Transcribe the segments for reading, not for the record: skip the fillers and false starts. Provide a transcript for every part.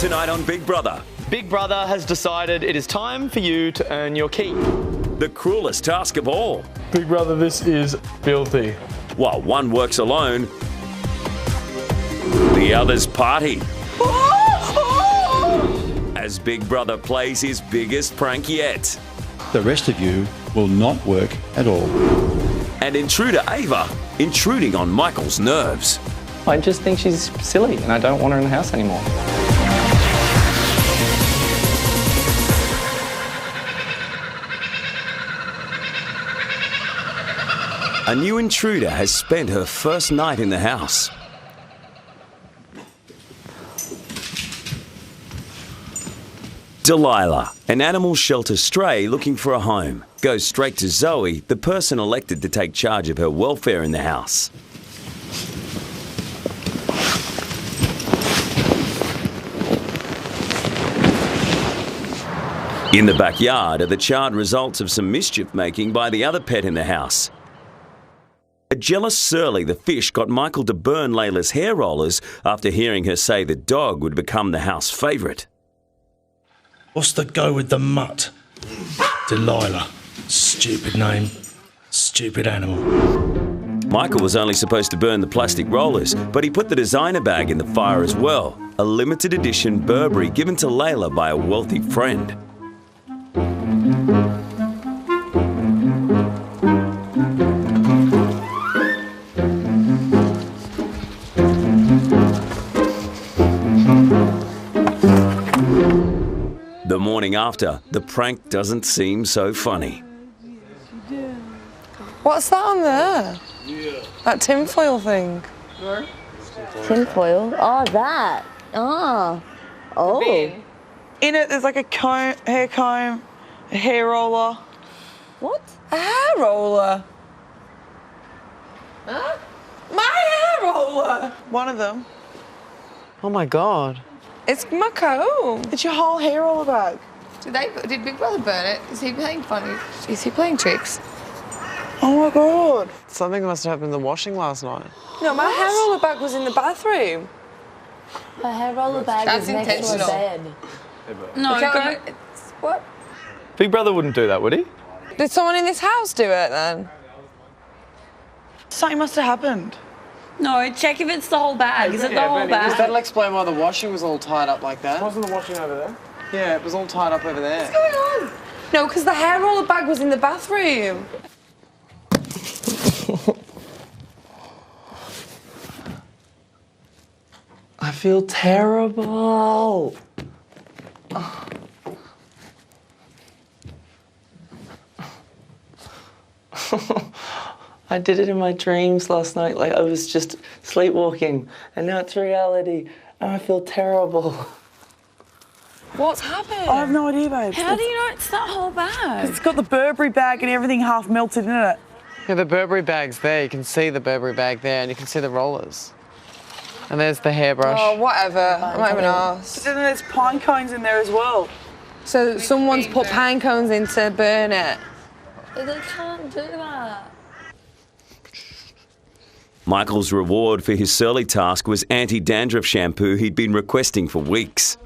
Tonight on Big Brother. Big Brother has decided it is time for you to earn your keep. The cruelest task of all. Big Brother, this is filthy. While one works alone, the others party. As Big Brother plays his biggest prank yet. The rest of you will not work at all. And intruder Ava intruding on Michael's nerves. I just think she's silly and I don't want her in the house anymore. A new intruder has spent her first night in the house. Delilah, an animal shelter stray looking for a home, goes straight to Zoe, the person elected to take charge of her welfare in the house. In the backyard are the charred results of some mischief making by the other pet in the house. A jealous Surly the fish got Michael to burn Layla's hair rollers after hearing her say the dog would become the house favourite. What's the go with the mutt? Delilah. Stupid name. Stupid animal. Michael was only supposed to burn the plastic rollers, but he put the designer bag in the fire as well, a limited edition Burberry given to Layla by a wealthy friend. The morning after, the prank doesn't seem so funny. What's that on there? That tinfoil thing. Tinfoil? Oh, that. Oh. Oh. In it, there's like a comb, a hair roller. What? A hair roller. Huh? My hair roller. One of them. Oh my God. It's my comb. It's your whole hair roller bag. Did Big Brother burn it? Is he playing funny? Is he playing tricks? Oh my God. Something must have happened in the washing last night. No, my hair roller bag was in the bathroom. Her hair roller bag is next to a bed. No, what? Big Brother wouldn't do that, would he? Did someone in this house do it then? Something must have happened. No, check if it's the whole bag. Is it the whole bag? That'll explain why the washing was all tied up like that. Wasn't the washing over there? Yeah, it was all tied up over there. What's going on? No, because the hair roller bag was in the bathroom. I feel terrible. I did it in my dreams last night, like I was just sleepwalking, and now it's reality, and I feel terrible. What's happened? I have no idea, babe. How do you know it's that whole bag? It's got the Burberry bag and everything half melted in it. Yeah, the Burberry bag's there. You can see the Burberry bag there, and you can see the rollers. And there's the hairbrush. Oh, whatever. I'm not even asked. But then there's pine cones in there as well. So someone's put pine cones in to burn it. They can't do that. Michael's reward for his Surly task was anti-dandruff shampoo he'd been requesting for weeks.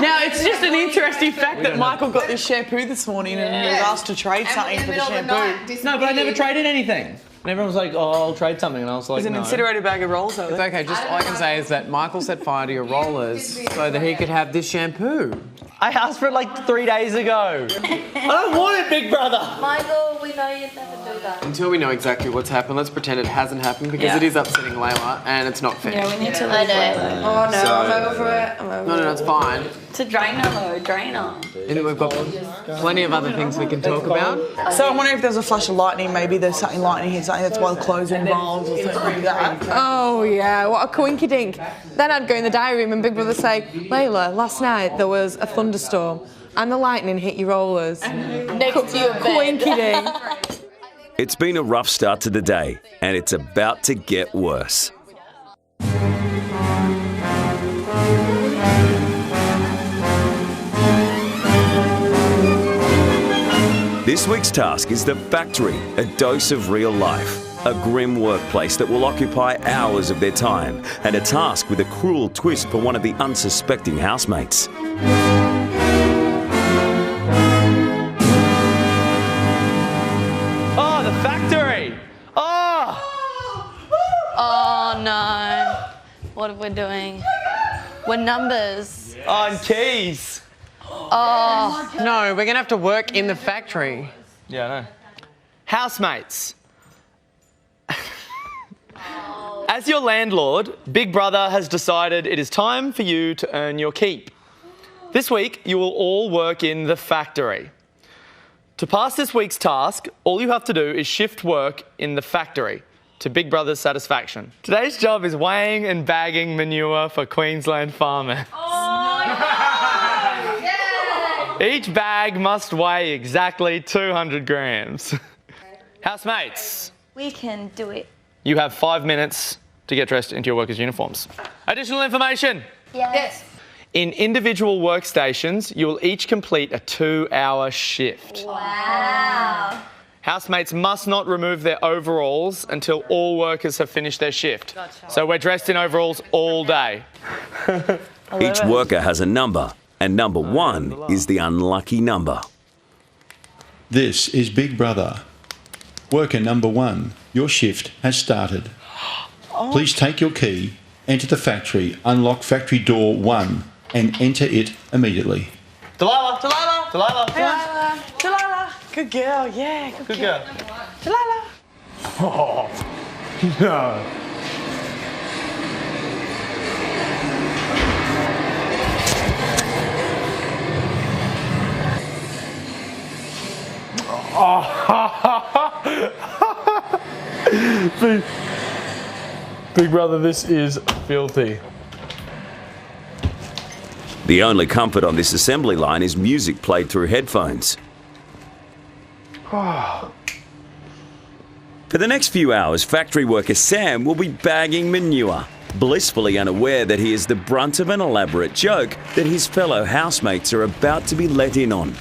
Now, it's just an interesting fact that Michael got this shampoo this morning and he was asked to trade something for the shampoo. No, but I never traded anything. And everyone was like, oh, I'll trade something. And I was like, There's an no. incinerated bag of rolls over It's there. okay, just all I can say is that Michael set fire to your rollers so that he could have this shampoo. I asked for it like 3 days ago. I don't want it, Big Brother. Michael, we know you'd never do that. Until we know exactly what's happened, let's pretend it hasn't happened because it is upsetting Layla and it's not fair. Yeah, we need to leave it. Oh no, I'm over it. I'm over No, it's fine. It's a drainer though, drainer. And then we've got plenty of other things we can talk about. So I'm wondering if there's a flash of lightning, maybe there's something lightning here, something that's why the clothes are involved or something like that. Oh yeah, what a coinky dink. Then I'd go in the diary room and Big Brother say, Layla, last night there was a thunderstorm and the lightning hit your rollers. Next to your bed. Coinky dink. It's been a rough start to the day, and it's about to get worse. This week's task is The Factory, a dose of real life. A grim workplace that will occupy hours of their time, and a task with a cruel twist for one of the unsuspecting housemates. Oh, the factory! Oh! Oh no. What are we doing? We're numbers. Oh, and keys. Oh. No, we're going to have to work in the factory. Yeah, I know. Housemates. As your landlord, Big Brother has decided it is time for you to earn your keep. This week, you will all work in the factory. To pass this week's task, all you have to do is shift work in the factory to Big Brother's satisfaction. Today's job is weighing and bagging manure for Queensland farmers. Each bag must weigh exactly 200 grams. Housemates. We can do it. You have 5 minutes to get dressed into your workers' uniforms. Additional information. Yes. In individual workstations, you will each complete a 2-hour shift. Wow. Housemates must not remove their overalls until all workers have finished their shift. So we're dressed in overalls all day. Each worker has a number, and number 1 is the unlucky number. This is Big Brother. Worker number 1, your shift has started. Please take your key, enter the factory, unlock factory door 1 and enter it immediately. Delilah! Delilah! Delilah! Delilah! Delilah! Good girl, yeah, good girl. Delilah! Oh, no. Big Brother, this is filthy. The only comfort on this assembly line is music played through headphones. For the next few hours, factory worker Sam will be bagging manure, blissfully unaware that he is the brunt of an elaborate joke that his fellow housemates are about to be let in on.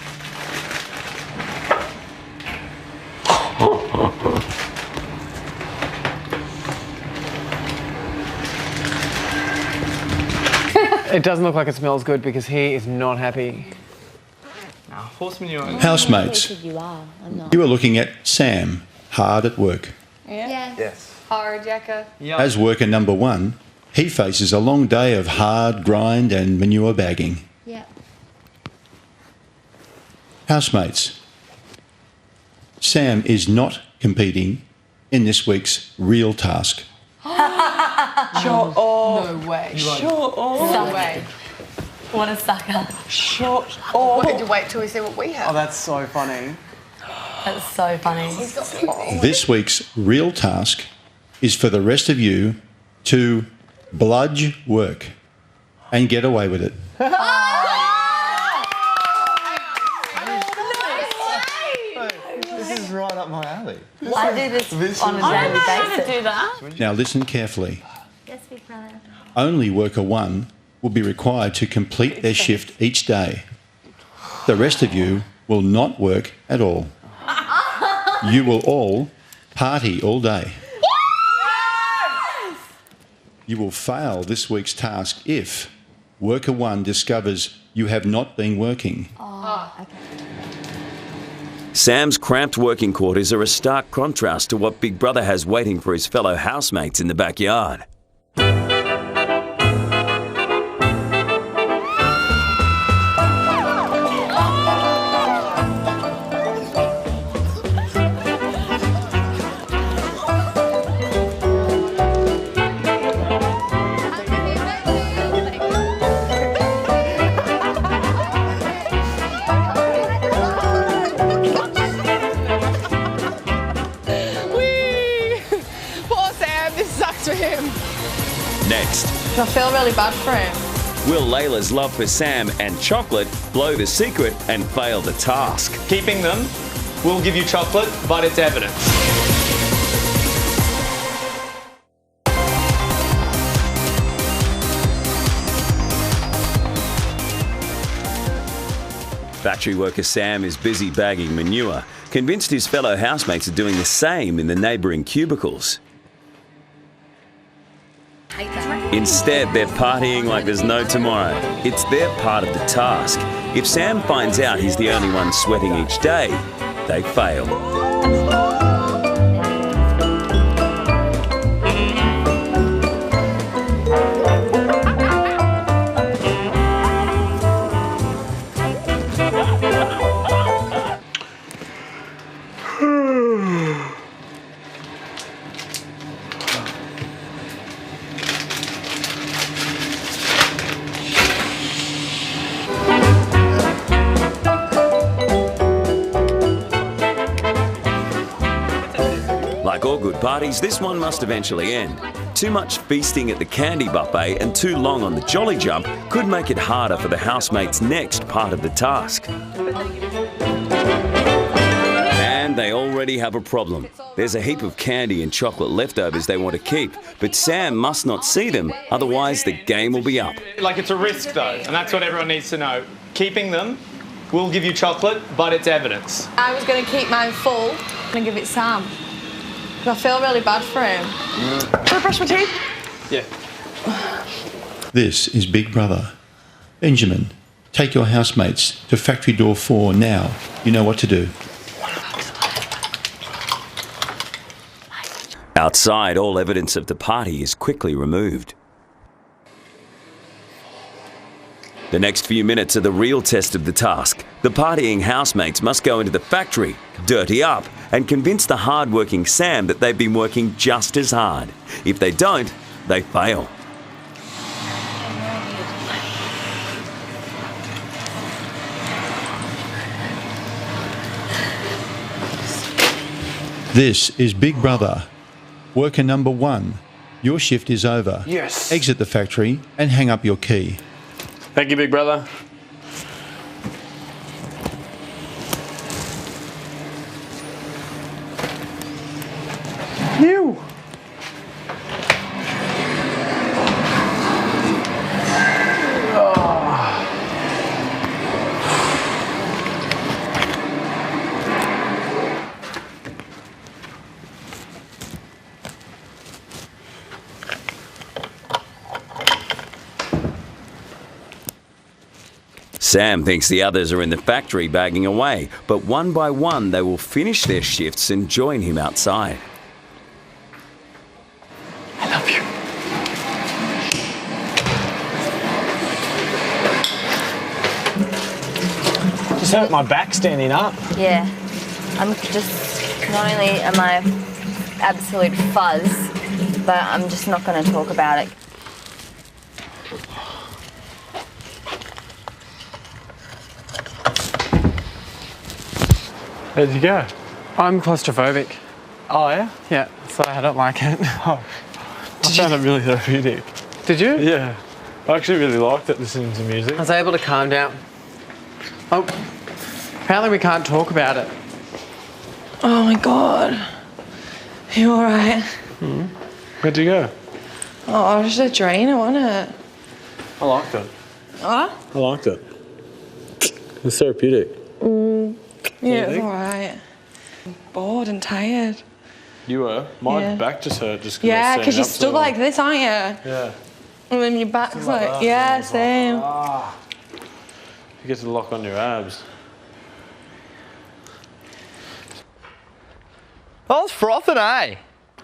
It doesn't look like it smells good because he is not happy. Horse manure. Housemates, You are. I'm not. you are looking at Sam, hard at work. Yeah. Yes. Hard, Jacka. As worker number 1, he faces a long day of hard grind and manure bagging. Yeah. Housemates, Sam is not competing in this week's real task. Shut off. No way. Shut off. No way. What a sucker. Shut off. Did you wait till we see what we have? Oh, that's so funny. That's so funny. This week's real task is for the rest of you to bludge work and get away with it. This is right up my alley. I do this on a daily basis. I don't know how to do that. Now listen carefully. Yes, Big Brother. Only worker 1 will be required to complete their shift each day. The rest of you will not work at all. You will all party all day. You will fail this week's task if worker 1 discovers you have not been working. Sam's cramped working quarters are a stark contrast to what Big Brother has waiting for his fellow housemates in the backyard. Next, I feel really bad for him. will Layla's love for Sam and chocolate blow the secret and fail the task? Keeping them will give you chocolate, but it's evidence. Factory worker Sam is busy bagging manure, convinced his fellow housemates are doing the same in the neighbouring cubicles. Instead, they're partying like there's no tomorrow. It's their part of the task. If Sam finds out he's the only one sweating each day, they fail. Like all good parties, this one must eventually end. Too much feasting at the candy buffet and too long on the jolly jump could make it harder for the housemates' next part of the task. And they already have a problem. There's a heap of candy and chocolate leftovers they want to keep, but Sam must not see them, otherwise the game will be up. Like, it's a risk though, and that's what everyone needs to know. Keeping them will give you chocolate, but it's evidence. I was going to keep mine full and give it Sam. I feel really bad for him. Can I brush my teeth? Yeah. This is Big Brother. Benjamin, take your housemates to factory door 4 now. You know what to do. Outside, all evidence of the party is quickly removed. The next few minutes are the real test of the task. The partying housemates must go into the factory, dirty up, and convince the hard-working Sam that they've been working just as hard. If they don't, they fail. This is Big Brother. Worker number 1, your shift is over. Yes. Exit the factory and hang up your key. Thank you, Big Brother. You. Sam thinks the others are in the factory bagging away, but one by one they will finish their shifts and join him outside. I love you. Just hurt my back standing up. Yeah. I'm just, not only am I absolute fuzz, but I'm just not going to talk about it. Where'd you go? I'm claustrophobic. Oh, yeah? Yeah, so I don't like it. Oh, I found it really therapeutic. Did you? Yeah. I actually really liked it, listening to music. I was able to calm down. Oh, apparently we can't talk about it. Oh my God. You alright? Where'd you go? Oh, it was just a drainer, wasn't it? I liked it. What? I liked it. It was therapeutic. Yeah, it was alright. Bored and tired. You were? My Yeah. back just hurt just because Yeah, because you're stood like this, aren't you? Yeah. And then your back's like, yeah, same. You get to lock on your abs. I was frothing, eh?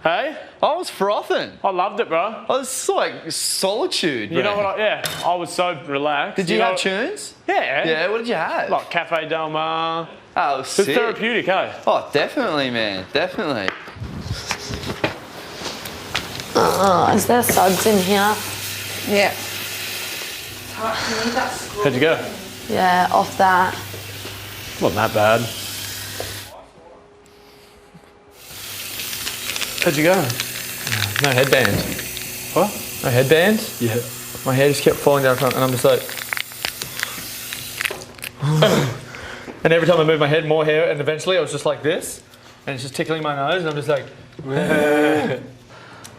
Hey? I was frothing. I loved it, bro. I was like solitude, You know bro. what? I was so relaxed. Did you have tunes? Yeah. Yeah, what did you have? Like Cafe Del Mar. Oh, it was sick. It's therapeutic, eh? Oh, definitely, man. Definitely. Is there suds in here? Yeah. How'd you go? Yeah, off that. Wasn't that bad. How'd you go? No headband. What? No headband? Yeah. My hair just kept falling down front and I'm just like... and every time I move my head, more hair, and eventually I was just like this, and it's just tickling my nose, and I'm just like...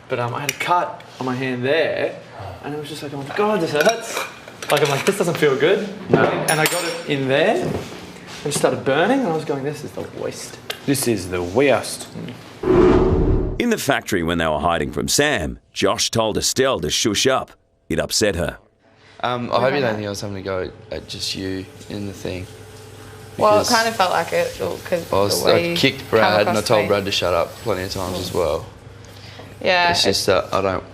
But I had a cut on my hand there, and it was just like, oh my God, this hurts. Like, I'm like, this doesn't feel good. And I got it in there and started burning, and I was going, this is the worst. This is the worst. In the factory when they were hiding from Sam, Josh told Estelle to shush up. It upset her. I hope you don't think I was having a go at just you in the thing. Well, it kind of felt like it. I kicked Brad and I told Brad to shut up plenty of times as well. Yeah. It's just that I don't...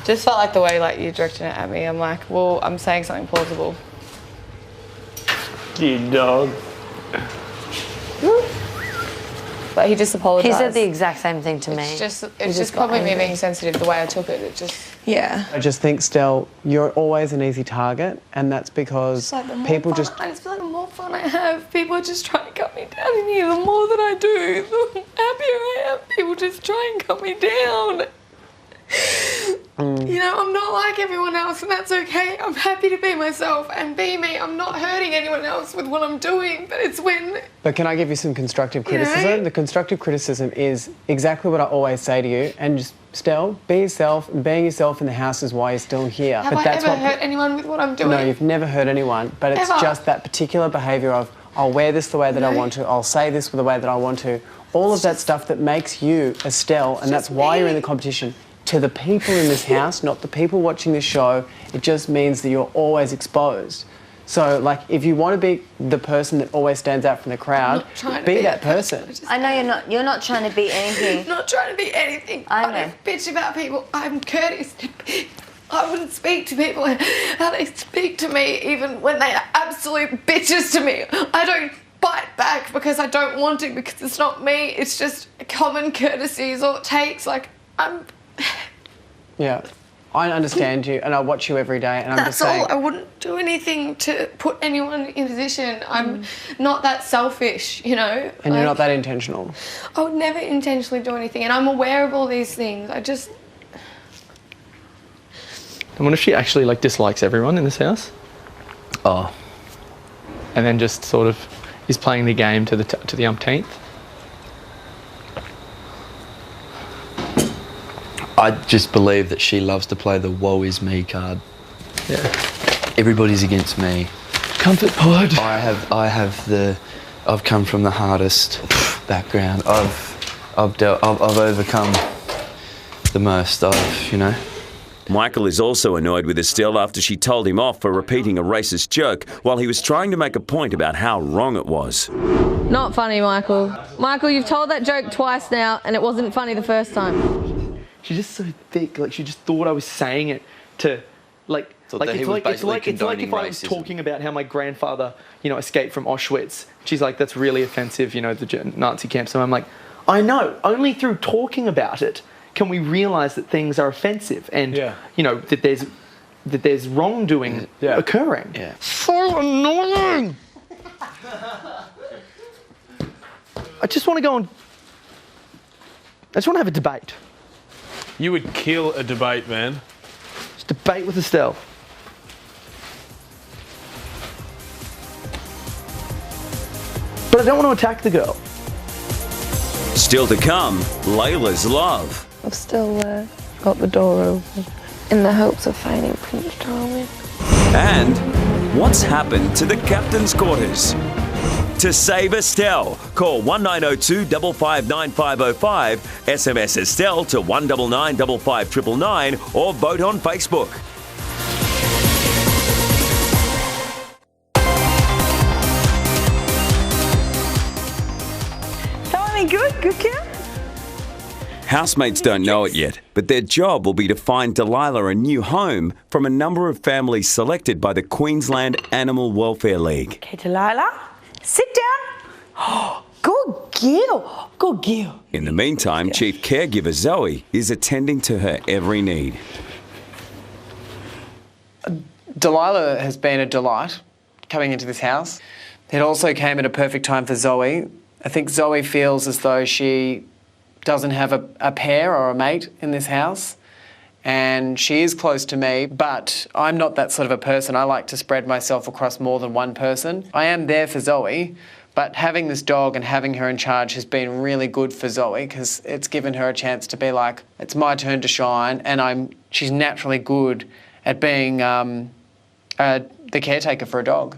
Just felt like the way like you directed it at me. I'm like, well, I'm saying something plausible. You dog. But he just apologised. He said the exact same thing to me. It's just probably me being sensitive, the way I took it. It just... Yeah. I just think, Stell, you're always an easy target, and that's because people just... I just feel like the more fun I have, people are just trying to cut me down in here. The more that I do, the happier I am. People just try and cut me down. You know, I'm not like everyone else, and that's okay. I'm happy to be myself and be me. I'm not hurting anyone else with what I'm doing, but it's when... But can I give you some constructive criticism? know? The constructive criticism is exactly what I always say to you, and just, Stell, be yourself, and being yourself in the house is why you're still here. Have I ever hurt anyone with what I'm doing? No, you've never hurt anyone, but it's Ever. just that particular behaviour of, I'll wear this the way that I want to, I'll say this the way that I want to, all of that stuff that makes you Estelle, and that's why you're in the competition. To the people in this house, not the people watching this show, it just means that you're always exposed. So, like, if you want to be the person that always stands out from the crowd, be that person. I know you're not trying to be anything. Not trying to be anything. I know. don't bitch about people. I'm courteous to people. I wouldn't speak to people how they speak to me, even when they are absolute bitches to me. I don't bite back because I don't want to, because it's not me. It's just common courtesy is all it takes. Like, Yeah, I understand you, and I watch you every day, and I'm That's just saying... all. I wouldn't do anything to put anyone in a position. I'm not that selfish, you know. And you're not that intentional. I would never intentionally do anything, and I'm aware of all these things. I wonder if she actually like dislikes everyone in this house. Oh. And then just sort of is playing the game to the umpteenth. I just believe that she loves to play the woe is me card. Yeah. Everybody's against me. Comfort pod. I've come from the hardest background. I've overcome the most. Michael is also annoyed with Estelle after she told him off for repeating a racist joke while he was trying to make a point about how wrong it was. Not funny, Michael. Michael, you've told that joke twice now, and it wasn't funny the first time. She's just so thick. Like, she just thought I was saying it to, like, Thought like that he it's was like it's basically like if I was condoning racism. talking about how my grandfather, escaped from Auschwitz. She's like, that's really offensive, the Nazi camps. So I'm like, I know. Only through talking about it can we realise that things are offensive and that there's wrongdoing occurring. Yeah. So annoying. I just want to go and. I just want to have a debate. You would kill a debate, man. Just debate with Estelle. But I don't want to attack the girl. Still to come, Layla's love. I've still got the door open in the hopes of finding Prince Charming. And what's happened to the captain's quarters? To save Estelle, call 1902 559505, SMS Estelle to 199 555 or vote on Facebook. Sounding good, good kid. Housemates don't know it yet, but their job will be to find Delilah a new home from a number of families selected by the Queensland Animal Welfare League. Okay, Delilah, sit down. Good girl, good girl. In the meantime, Chief Caregiver Zoe is attending to her every need. Delilah has been a delight coming into this house. It also came at a perfect time for Zoe. I think Zoe feels as though she doesn't have a pair or a mate in this house, and she is close to me, but I'm not that sort of a person. I like to spread myself across more than one person. I am there for Zoe, but having this dog and having her in charge has been really good for Zoe because it's given her a chance to be like, it's my turn to shine, and she's naturally good at being the caretaker for a dog.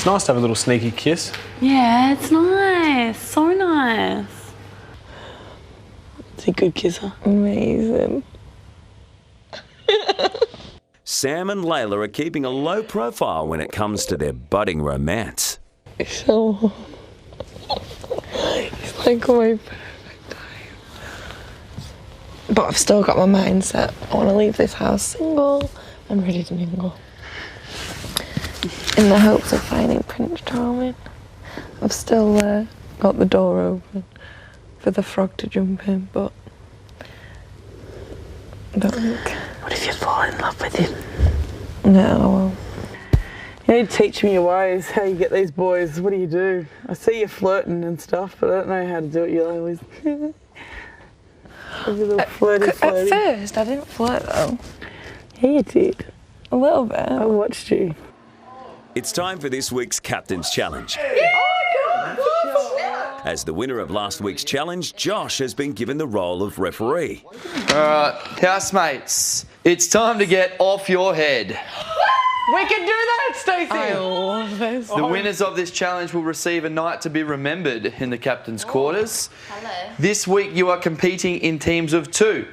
It's nice to have a little sneaky kiss. Yeah, it's nice. So nice. It's a good kisser. Amazing. Sam and Layla are keeping a low profile when it comes to their budding romance. So, it's like my perfect time. But I've still got my mindset. I want to leave this house single and ready to mingle. In the hopes of finding Prince Charming. I've still got the door open for the frog to jump in, but I don't think. What if you fall in love with him? No, I won't. You need to teach me your ways, how you get these boys. What do you do? I see you flirting and stuff, but I don't know how to do it. You always... At first, I didn't flirt though. Yeah, you did. A little bit. I watched you. It's time for this week's Captain's Challenge. As the winner of last week's challenge, Josh has been given the role of referee. Alright, housemates, it's time to get off your head. We can do that, Stacey. I love this. The winners of this challenge will receive a night to be remembered in the captain's quarters. Hello. This week you are competing in teams of 2.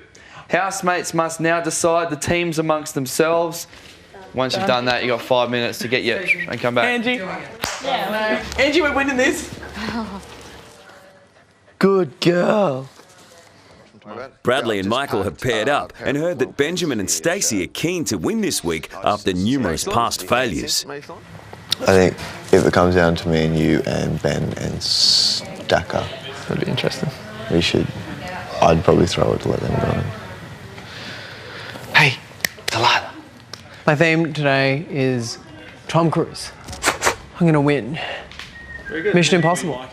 Housemates must now decide the teams amongst themselves. Once you've done that, you've got 5 minutes to get your and come back. Angie. Yeah. Angie, we're winning this. Good girl. Bradley and Michael have paired up and heard that Benjamin and Stacey are keen to win this week after numerous past failures. I think if it comes down to me and you and Ben and Stacker, That'd be interesting. I'd probably throw it to let them go. Hey, Delilah. My theme today is Tom Cruise. I'm going to win. Mission Impossible.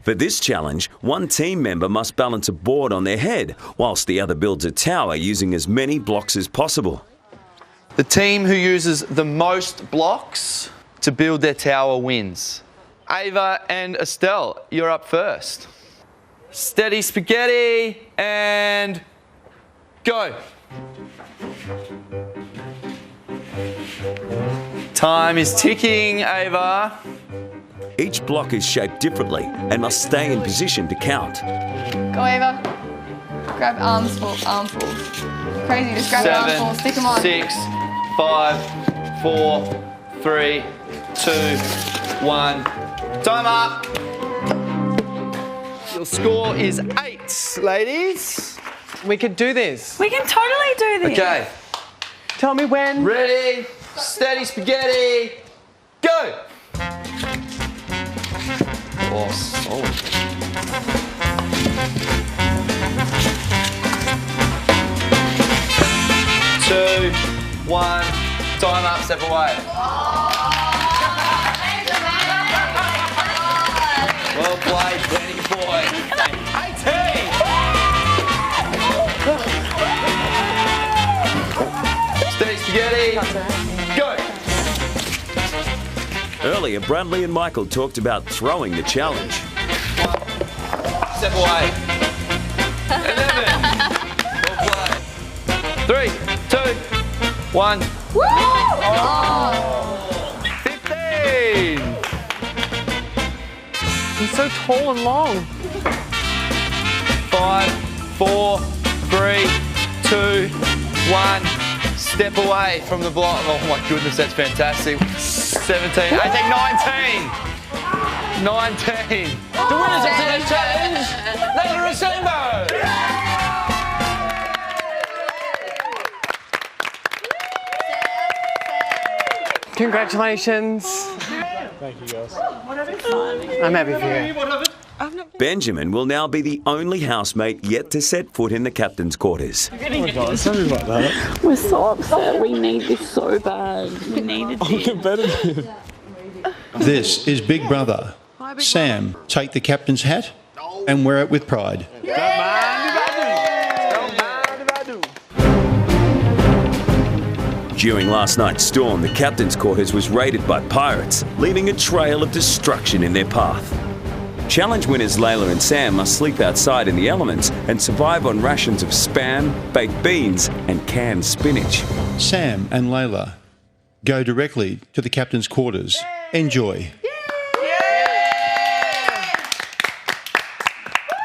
For this challenge, one team member must balance a board on their head, whilst the other builds a tower using as many blocks as possible. The team who uses the most blocks to build their tower wins. Ava and Estelle, you're up first. Steady spaghetti and go. Time is ticking, Ava. Each block is shaped differently and must stay in position to count. Go, Ava. Grab armfuls. Crazy, just grab 7, armfuls, stick them on. 6, 5, 4, 3, 2, 1. Time up. Your score is 8, ladies. We could do this. We can totally do this. Okay. Tell me when. Ready, steady spaghetti, go. Oh, solid. 2, 1, time up, step away. Well played, Benny boy. 18. Steady spaghetti, go. Earlier, Bradley and Michael talked about throwing the challenge. Step away. 11. Well played. 3, 2, 1. Woo! Oh. 15. He's so tall and long. 5, 4, 3, 2, 1. Step away from the block. Oh my goodness, that's fantastic. 17, 18, 19. 19. The winners of today's challenge, Layla and Sambo. Congratulations. Thank you, guys. I'm happy for you. Benjamin will now be the only housemate yet to set foot in the captain's quarters. Something like that. We're so upset. We need this so bad. We needed I'm this. competitive. This is Big Brother. Sam, take the captain's hat and wear it with pride. During last night's storm, the captain's quarters was raided by pirates, leaving a trail of destruction in their path. Challenge winners Layla and Sam must sleep outside in the elements and survive on rations of Spam, baked beans and canned spinach. Sam and Layla, go directly to the captain's quarters. Enjoy.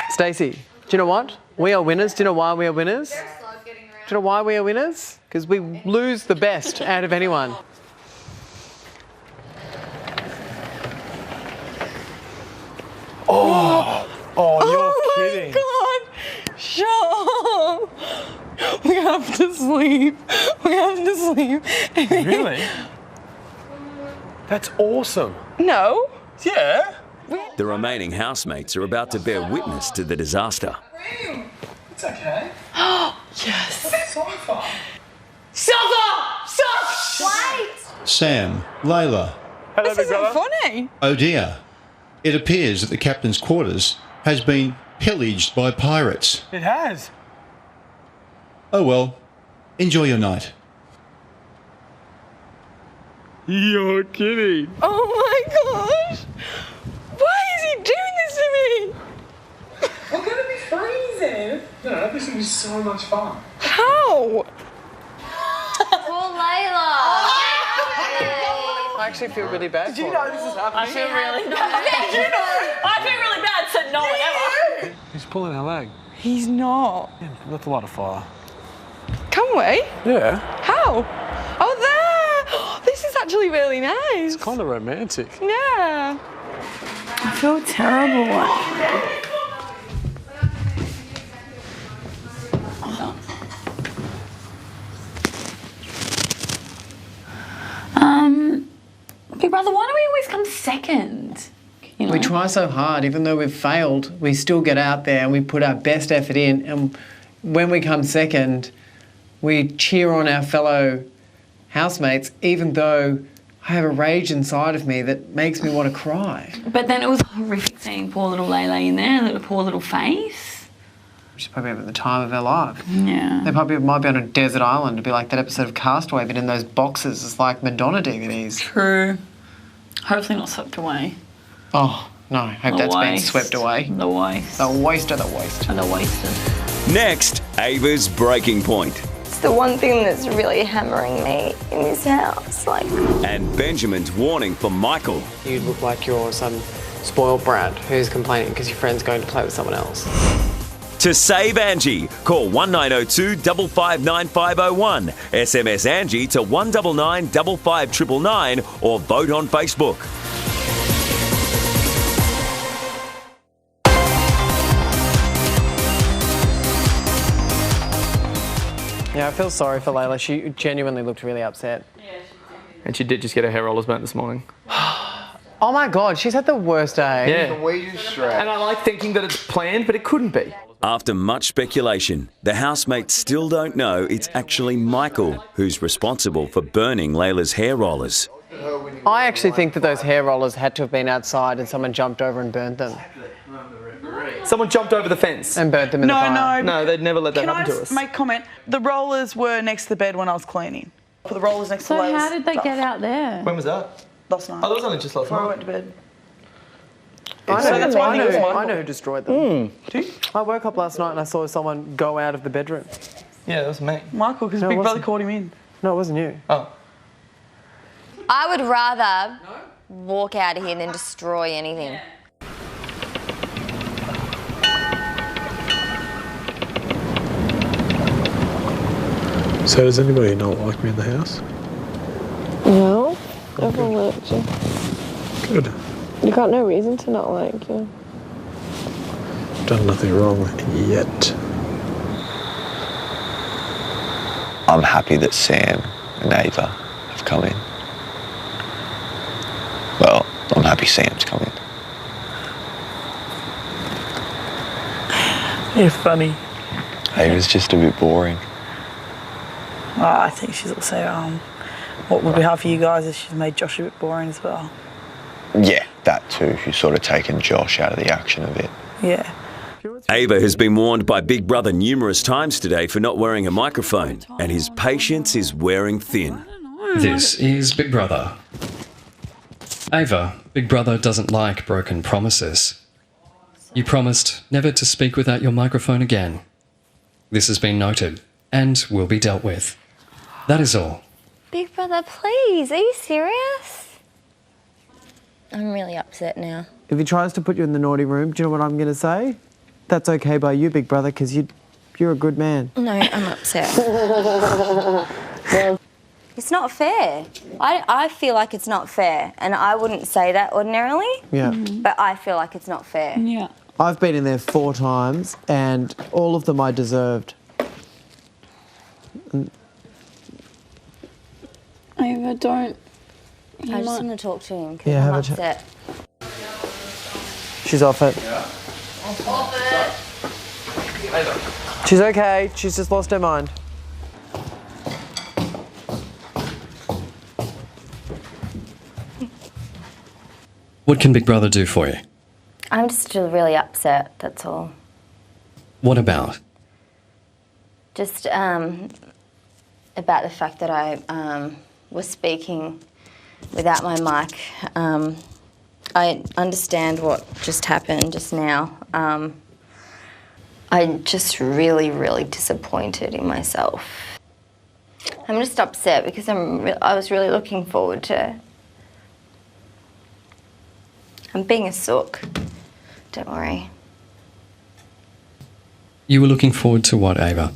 Stacey, do you know what? We are winners. Do you know why we are winners? Do you know why we are winners? Because we lose the best out of anyone. Oh, you're kidding. Oh my God. Shut up. We have to sleep. We have to sleep. Really? That's awesome. No. Yeah. The remaining housemates are about to bear witness to the disaster. It's okay. Yes. Sofa. Shut up! Shut up! Wait! Sam, Layla. Hello, This big isn't brother. funny. Oh dear. It appears that the captain's quarters has been pillaged by pirates. It has. Oh well. Enjoy your night. You're kidding. Oh my gosh! Why is he doing this to me? We're going to be freezing. No, this will be so much fun. How? Poor Layla. I actually feel really bad for her. this is happening? I feel really bad. Did you know? I feel really bad, said no one ever. He's pulling our leg. He's not. Yeah, that's a lot of fire. Can we? Yeah. How? Oh, there! This is actually really nice. It's kind of romantic. Yeah. I feel terrible. Big brother, why do we always come second? You know? We try so hard, even though we've failed, we still get out there and we put our best effort in. And when we come second, we cheer on our fellow housemates, even though I have a rage inside of me that makes me want to cry. But then it was horrific seeing poor little Layla in there, that poor little face. She's probably having the time of her life. Yeah. They probably might be on a desert island to be like that episode of Castaway, but in those boxes, it's like Madonna DVDs. True. Hopefully not swept away. Oh, no, I hope that's been swept away. The waste. The waste of the waste. And the wasted. Next, Ava's breaking point. It's the one thing that's really hammering me in this house. And Benjamin's warning for Michael. You look like you're some spoiled brat who's complaining because your friend's going to play with someone else. To save Angie, call 1902 559 501, SMS Angie to 199 55999 or vote on Facebook. Yeah, I feel sorry for Layla. She genuinely looked really upset. And she did just get her hair rollers burnt this morning. Oh my God, she's had the worst day. Yeah. And I like thinking that it's planned, but it couldn't be. After much speculation, the housemates still don't know it's actually Michael who's responsible for burning Layla's hair rollers. I actually think that those hair rollers had to have been outside and someone jumped over and burnt them. Someone jumped over the fence. And burnt them in the fire. No, they'd never let that Can I happen to just us. make a comment? The rollers were next to the bed when I was cleaning. Put the rollers next to So Layla's how did they stuff. get out there? When was that? Last night. Oh, that was only just last Before I night. went to bed. I know who destroyed them. I woke up last night and I saw someone go out of the bedroom. Yeah, that was me. Michael, because No, it Big Brother wasn't. called him in. No, it wasn't you. Oh. I would rather walk out of here than destroy anything. So does anybody not like me in the house? No, everyone likes you. Good. You got no reason to not like you. Done nothing wrong yet. I'm happy that Sam and Ava have come in. Well, I'm happy Sam's come in. You're funny. Ava's just a bit boring. Oh, I think she's also, what would be hard for you guys is she's made Josh a bit boring as well. Yeah, that too. She's sort of taken Josh out of the action a bit. Yeah. Ava has been warned by Big Brother numerous times today for not wearing a microphone, and his patience is wearing thin. This is Big Brother. Ava, Big Brother doesn't like broken promises. You promised never to speak without your microphone again. This has been noted and will be dealt with. That is all. Big brother, please. Are you serious? I'm really upset now. If he tries to put you in the naughty room, do you know what I'm going to say? That's okay by you, big brother, because you're a good man. No, I'm upset. It's not fair. I feel like it's not fair, and I wouldn't say that ordinarily. Yeah. But I feel like it's not fair. Yeah. I've been in there 4 times, and all of them I deserved. Ava, don't. I just want to talk to him because Yeah, I'm have a chat. upset. She's off it. She's okay. She's just lost her mind. What can Big Brother do for you? I'm just still really upset, that's all. What about? Just about the fact that I was speaking without my mic. I understand what just happened just now. I'm just really, really disappointed in myself. I'm just upset because I was really looking forward to... I'm being a sook. Don't worry. You were looking forward to what, Ava?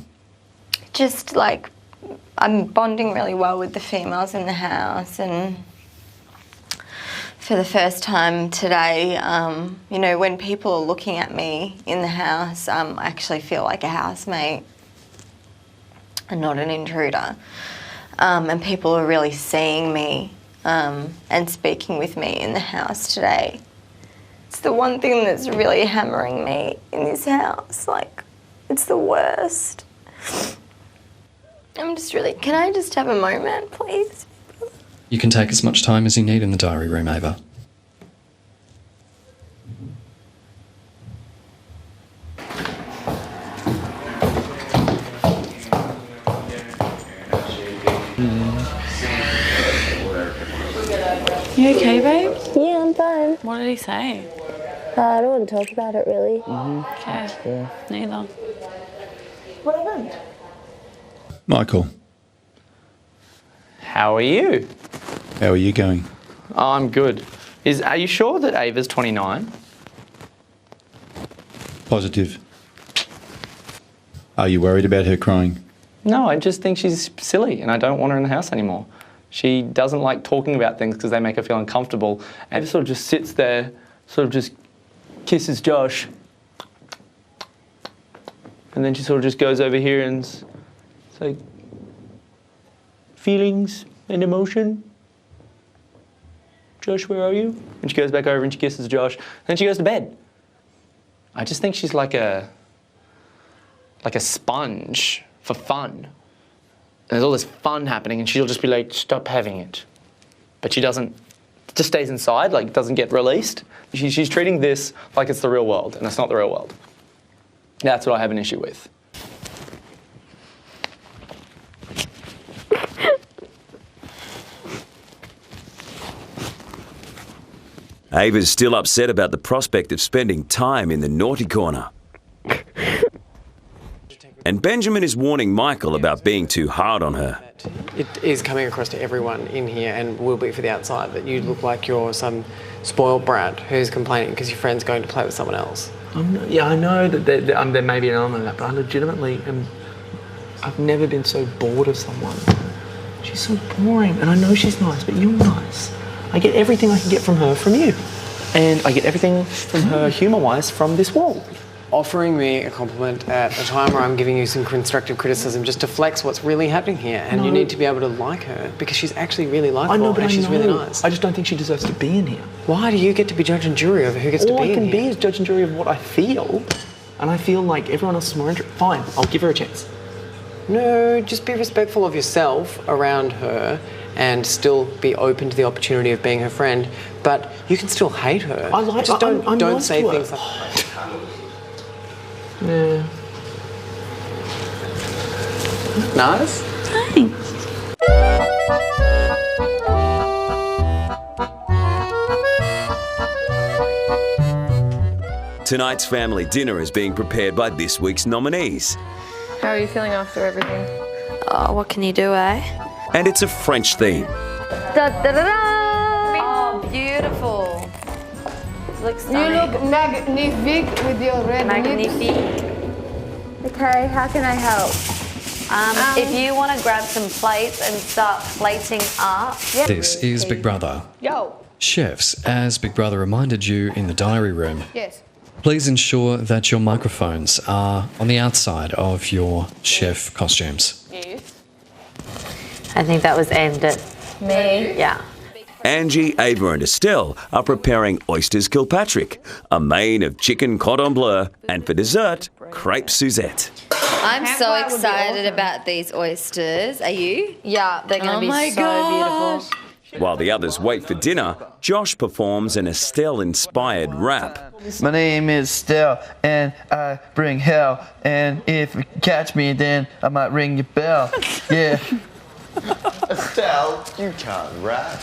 Just like, I'm bonding really well with the females in the house, and for the first time today, you know, when people are looking at me in the house, I actually feel like a housemate and not an intruder. And people are really seeing me and speaking with me in the house today. It's the one thing that's really hammering me in this house. Like, it's the worst. I'm just really... Can I just have a moment, please? You can take as much time as you need in the diary room, Ava. You okay, babe? Yeah, I'm fine. What did he say? I don't want to talk about it, really. Okay. Yeah. Neither. What happened? Michael, How are you? how are you going? I'm good. Are you sure that Ava's 29? Positive. Are you worried about her crying? No, I just think she's silly and I don't want her in the house anymore. She doesn't like talking about things because they make her feel uncomfortable, and sort of just sits there, sort of just kisses Josh. And then she sort of just goes over here and it's like, feelings and emotion. Josh, where are you? And she goes back over and she kisses Josh. Then she goes to bed. I just think she's like a sponge for fun. And there's all this fun happening and she'll just be like, stop having it. But she doesn't, just stays inside, like doesn't get released. She's treating this like it's the real world, and it's not the real world. That's what I have an issue with. Ava's still upset about the prospect of spending time in the naughty corner. And Benjamin is warning Michael about being too hard on her. It is coming across to everyone in here, and will be for the outside, that you look like you're some spoiled brat who's complaining because your friend's going to play with someone else. Yeah, I know that there may be an element of that, but I legitimately am... I've never been so bored of someone. She's so boring, and I know she's nice, but you're nice. I get everything I can get from her from you. And I get everything from her humour-wise from this wall. Offering me a compliment at a time where I'm giving you some constructive criticism just deflects what's really happening here, and you need to be able to like her because she's actually really likable. I know, but and she's really know. nice. I just don't think she deserves to be in here. Why do you get to be judge and jury over who gets to be in here? All I can be is judge and jury of what I feel, and I feel like everyone else is more interested. Fine, I'll give her a chance. No, just be respectful of yourself around her and still be open to the opportunity of being her friend, but you can still hate her. Don't nice say to her. things like Yeah. Nice? Thanks. Tonight's family dinner is being prepared by this week's nominees. How are you feeling after everything? Oh, what can you do, eh? and it's a French theme. Da, da, da, da. Oh, beautiful. Looks You look magnifique with your red Magnifique. Okay, how can I help? If you want to grab some plates and start plating up. This is Big Brother. Yo. Chefs, as Big Brother reminded you in the diary room, Yes. please ensure that your microphones are on the outside of your chef costumes. Yes. I think that was aimed at me. Yeah. Angie, Ava and Estelle are preparing oysters Kilpatrick, a main of chicken cordon bleu, and for dessert, crepe Suzette. I'm so excited about these oysters. Are you? Yeah, they're going to be so beautiful. While the others wait for dinner, Josh performs an Estelle-inspired rap. My name is Estelle, and I bring hell. And if you catch me, then I might ring your bell. Yeah. Estelle, you can't rap.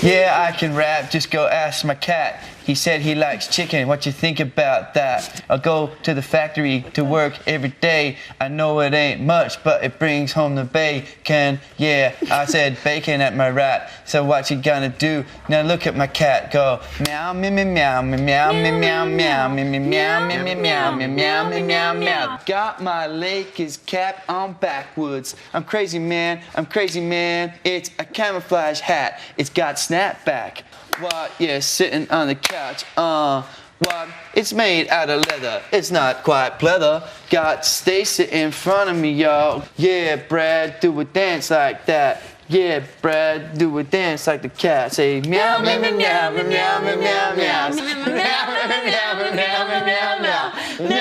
Yeah, I can rap. Just go ask my cat. He said he likes chicken. What you think about that? I'll go to the factory to work every day. I know it ain't much, but it brings home the bacon. Yeah, I said bacon at my rap. So what you gonna do? Now look at my cat go meow, meow, meow, meow, meow, meow, meow, meow, meow, meow, meow, meow, meow, meow, meow, meow. Got my Lakers cap on backwards. I'm crazy, man. I'm crazy, man. It's a camouflage hat. It's got snapback. What? Yeah, sitting on the couch. What? It's made out of leather. It's not quite pleather. Got Stacy in front of me, y'all. Yeah, Brad, do a dance like that. Yeah, Brad, do a dance like the cat. Say meow, meow, meow, meow, meow, meow, meow, meow, meow, meow, meow, meow,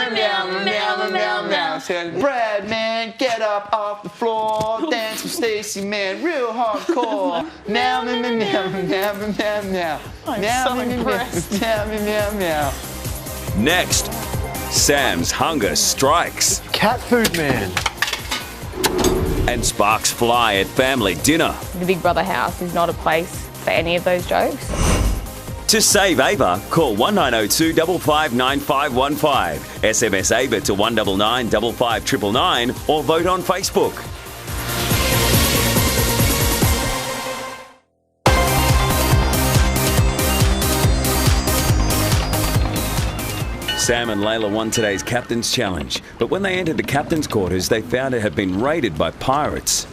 meow, meow, meow, meow. Said Brad, man, get up off the floor, dance with Stacy, man, real hardcore. Meow, meow, meow, meow, meow, meow, meow. I'm so impressed. Meow, meow, meow, meow. Next, Sam's hunger strikes. Cat food man. And sparks fly at family dinner. The Big Brother house is not a place for any of those jokes. To save Ava, call 1902 559515, SMS Ava to 199 55999 or vote on Facebook. Sam and Layla won today's Captain's Challenge, but when they entered the Captain's quarters, they found it had been raided by pirates.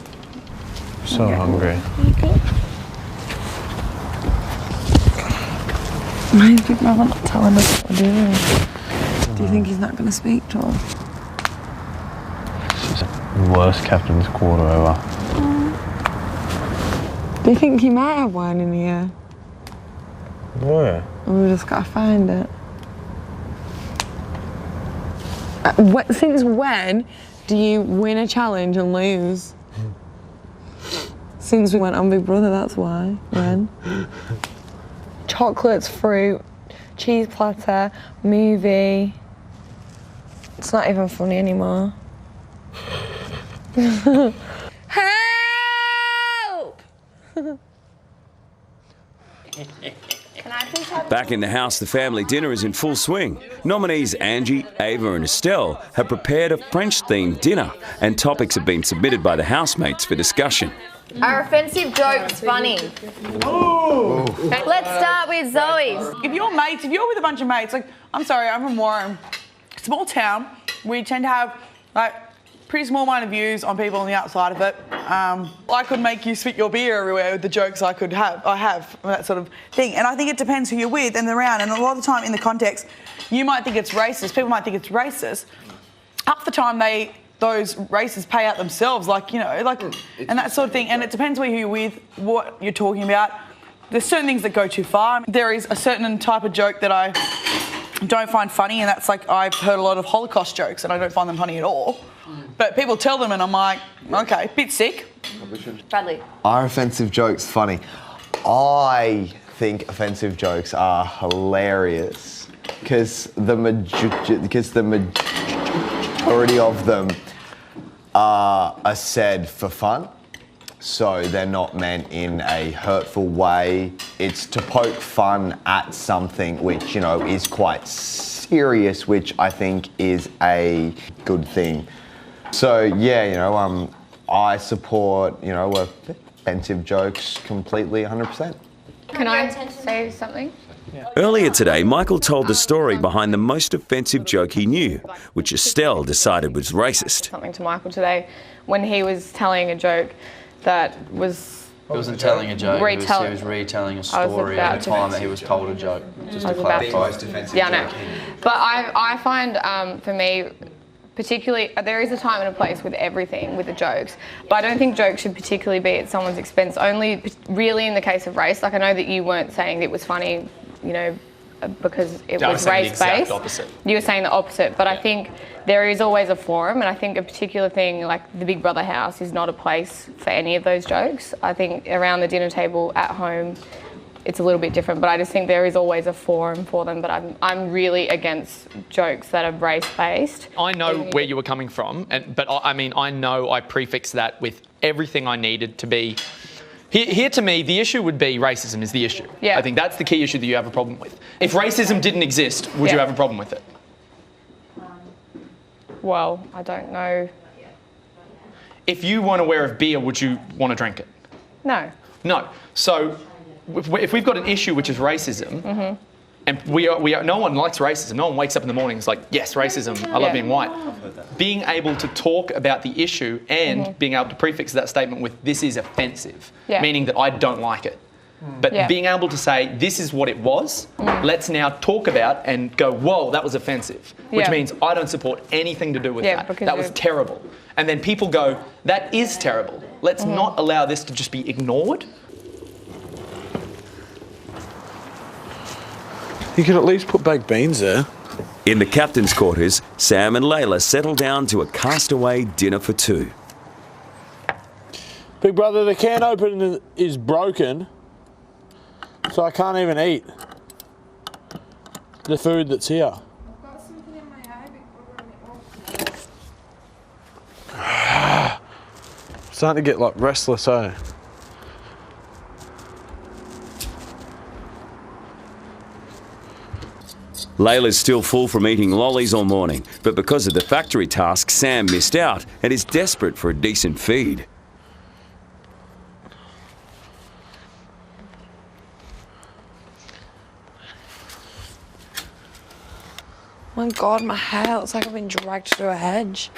So hungry. Why is Big Brother not telling us what we're doing? Do you think he's not going to speak to us? This is the worst captain's quarter ever. Do you think he might have one in here? Where? And we've just got to find it. Since when do you win a challenge and lose? Since we went on Big Brother, that's why. When? Chocolates, fruit, cheese platter, movie. It's not even funny anymore. Help! Back in the house, the family dinner is in full swing. Nominees Angie, Ava and Estelle have prepared a French-themed dinner, and topics have been submitted by the housemates for discussion. Are offensive jokes funny? Oh. Let's start with Zoe's. If you're with a bunch of mates, like, I'm sorry, I'm from Warren, small town, we tend to have, like, pretty small amount of views on people on the outside of it. I could make you spit your beer everywhere with the jokes I have, that sort of thing. And I think it depends who you're with and around. And a lot of the time in the context, you might think it's racist, people might think it's racist. Half the time those racists pay out themselves, and that sort of thing. And it depends who you're with, what you're talking about. There's certain things that go too far. There is a certain type of joke that I don't find funny, and that's like, I've heard a lot of Holocaust jokes and I don't find them funny at all. But people tell them and I'm like, okay, bit sick. Bradley. Are offensive jokes funny? I think offensive jokes are hilarious because the majority of them are said for fun. So they're not meant in a hurtful way. It's to poke fun at something which, is quite serious, which I think is a good thing. So yeah, I support, offensive jokes completely, 100%. Can I say something? Earlier today, Michael told the story behind the most offensive joke he knew, which Estelle decided was racist. Something to Michael today when he was telling a joke that was... He wasn't telling a joke, he was retelling a story at the time that he was told a joke. Just to clarify. Yeah, I know. But I find, for me, particularly, there is a time and a place with everything, with the jokes, but I don't think jokes should particularly be at someone's expense, only really in the case of race. Like, I know that you weren't saying it was funny, because it was race-based. You were saying the opposite, but I think there is always a forum, and I think a particular thing like the Big Brother house is not a place for any of those jokes. I think around the dinner table at home, it's a little bit different, but I just think there is always a forum for them. But I'm really against jokes that are race-based. I know where you were coming from, but I know I prefixed that with everything I needed to be. Here to me, the issue would be racism is the issue. Yeah. I think that's the key issue that you have a problem with. If racism didn't exist, would you have a problem with it? Well, I don't know. If you weren't aware of beer, would you want to drink it? No. No. So if we've got an issue which is racism, and no one likes racism. No one wakes up in the morning and is like, yes, racism, I love being white. Being able to talk about the issue and being able to prefix that statement with this is offensive, meaning that I don't like it. But being able to say, this is what it was, let's now talk about and go, whoa, that was offensive, which means I don't support anything to do with that. That was terrible. And then people go, that is terrible. Let's not allow this to just be ignored. You could at least put baked beans there. In the captain's quarters, Sam and Layla settle down to a castaway dinner for two. Big brother, the can opener is broken, so I can't even eat the food that's here. Starting to get like restless, eh? Layla's still full from eating lollies all morning, but because of the factory task, Sam missed out and is desperate for a decent feed. My God, my hair looks like I've been dragged through a hedge.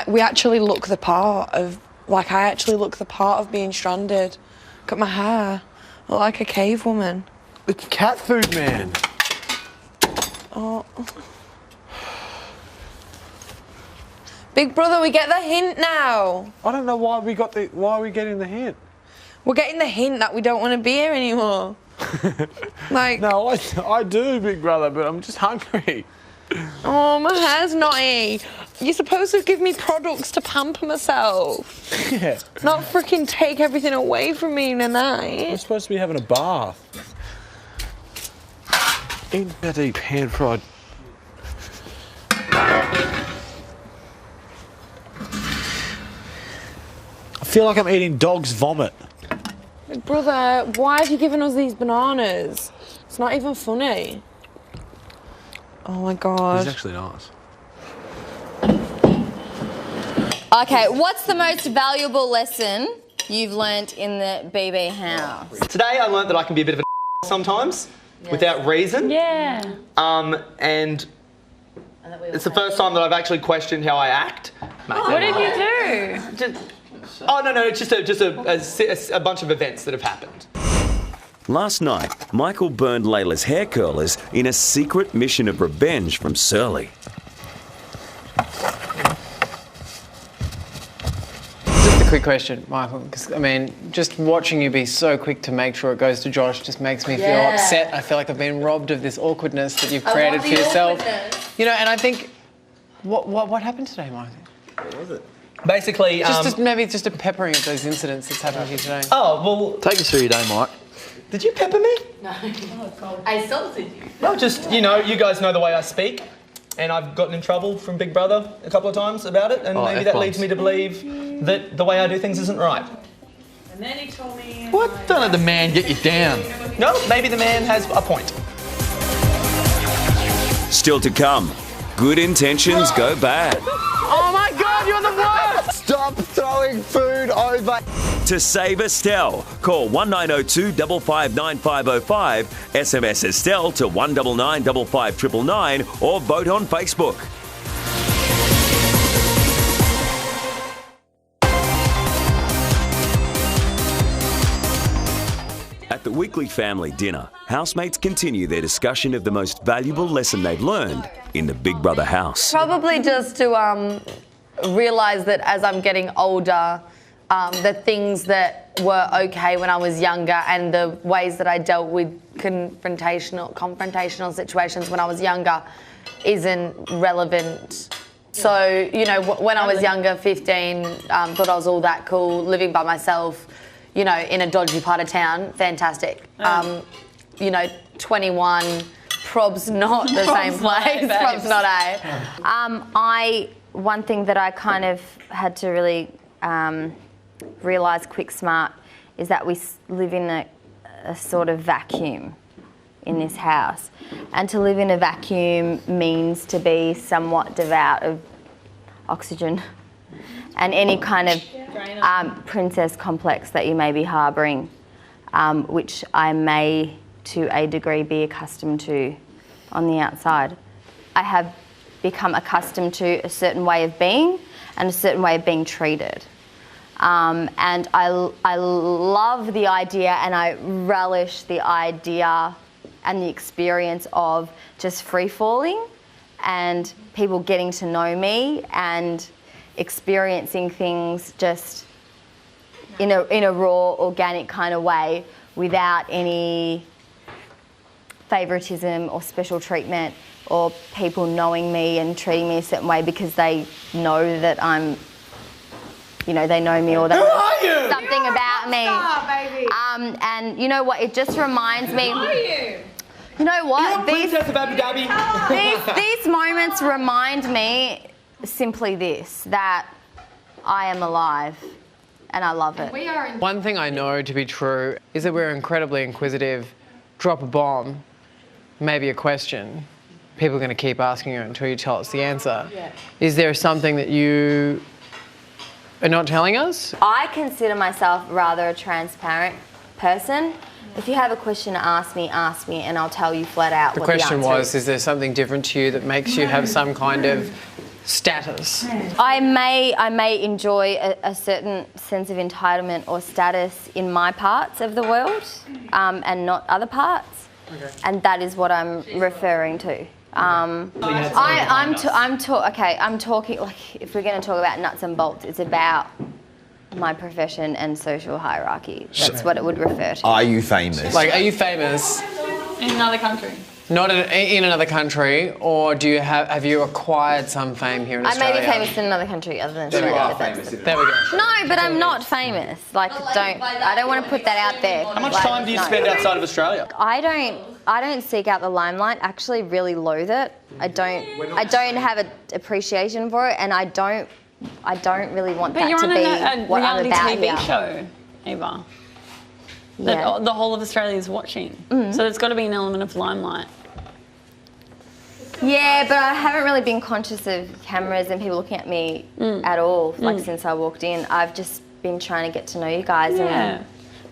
We actually look the part of, I actually look the part of being stranded. Look at my hair. I look like a cave woman. It's cat food, man. Oh. Big brother, we get the hint now. I don't know why why are we getting the hint? We're getting the hint that we don't want to be here anymore. No, I do, big brother, but I'm just hungry. Oh, my hair's knotty. You're supposed to give me products to pamper myself. Yeah. Not freaking take everything away from me in a night. We're supposed to be having a bath. Eating that deep pan-fried. I feel like I'm eating dog's vomit. Big brother, why have you given us these bananas? It's not even funny. Oh my God. It's actually nice. Okay, what's the most valuable lesson you've learnt in the BB house? Today I learnt that I can be a bit of a sometimes, without reason. Yeah. And it's the first time that I've actually questioned how I act. What did you do? No, it's just a bunch of events that have happened. Last night, Michael burned Layla's hair curlers in a secret mission of revenge from Surly. Just a quick question, Michael, because, I mean, just watching you be so quick to make sure it goes to Josh just makes me feel upset. I feel like I've been robbed of this awkwardness that you've created for yourself. You know, and I think, what happened today, Michael? What was it? Basically, maybe just a peppering of those incidents that's happened here today. Oh, well... Take us through your day, Mike. Did you pepper me? No. I salted you. No, just, you guys know the way I speak. And I've gotten in trouble from Big Brother a couple of times about it. And maybe that leads me to believe that the way I do things isn't right. And then he told me... What? Don't let the man get you down. No, maybe the man has a point. Still to come, good intentions go bad. Oh my God, you're the worst! Stop throwing food over. To save Estelle, call 1902 559505, SMS Estelle to 199 55999 or vote on Facebook. At the weekly family dinner, housemates continue their discussion of the most valuable lesson they've learned in the Big Brother house. Probably just to realise that as I'm getting older, the things that were okay when I was younger and the ways that I dealt with confrontational situations when I was younger isn't relevant. So, you know, when I was younger, 15, thought I was all that cool, living by myself, you know, in a dodgy part of town, fantastic. You know, 21, prob's not the same place, prob's not A. One thing that I kind of had to really realise quick smart is that we live in a sort of vacuum in this house. And to live in a vacuum means to be somewhat devout of oxygen and any kind of princess complex that you may be harbouring, which I may, to a degree, be accustomed to on the outside. I have become accustomed to a certain way of being and a certain way of being treated. And I love the idea and I relish the idea and the experience of just free-falling and people getting to know me and experiencing things just in a raw, organic kind of way without any favouritism or special treatment or people knowing me and treating me a certain way because they know that I'm, you know, they know me or they know something about me. Baby. And you know what? It just reminds me. Who are you? You know what? These moments remind me simply this, that I am alive and I love it. One thing I know to be true is that we're incredibly inquisitive. Drop a bomb, maybe a question, people are going to keep asking you until you tell us the answer. Yeah. Is there something that you are not telling us? I consider myself rather a transparent person. If you have a question to ask me, and I'll tell you flat out The what the answer question was, is there something different to you that makes you have some kind of status? I may enjoy a certain sense of entitlement or status in my parts of the world, and not other parts, and that is what I'm referring to. I'm talking, like, if we're going to talk about nuts and bolts, it's about my profession and social hierarchy. That's what it would refer to. Are you famous? Like, are you famous? In another country. Not in another country, or do you have you acquired some fame here in I Australia? may be famous in another country other than There we Australia. go. There we go. No, but I'm not famous. Like, I don't want to put that out there. How much time do you spend outside of Australia? I don't seek out the limelight. Actually, really loathe it. I don't have an appreciation for it, and I don't really want But that you're to on be a what I'm reality about TV here. show, Eva. That Yeah. the whole of Australia is watching. Mm. So there's got to be an element of limelight. Yeah, but I haven't really been conscious of cameras and people looking at me at all, like since I walked in. I've just been trying to get to know you guys and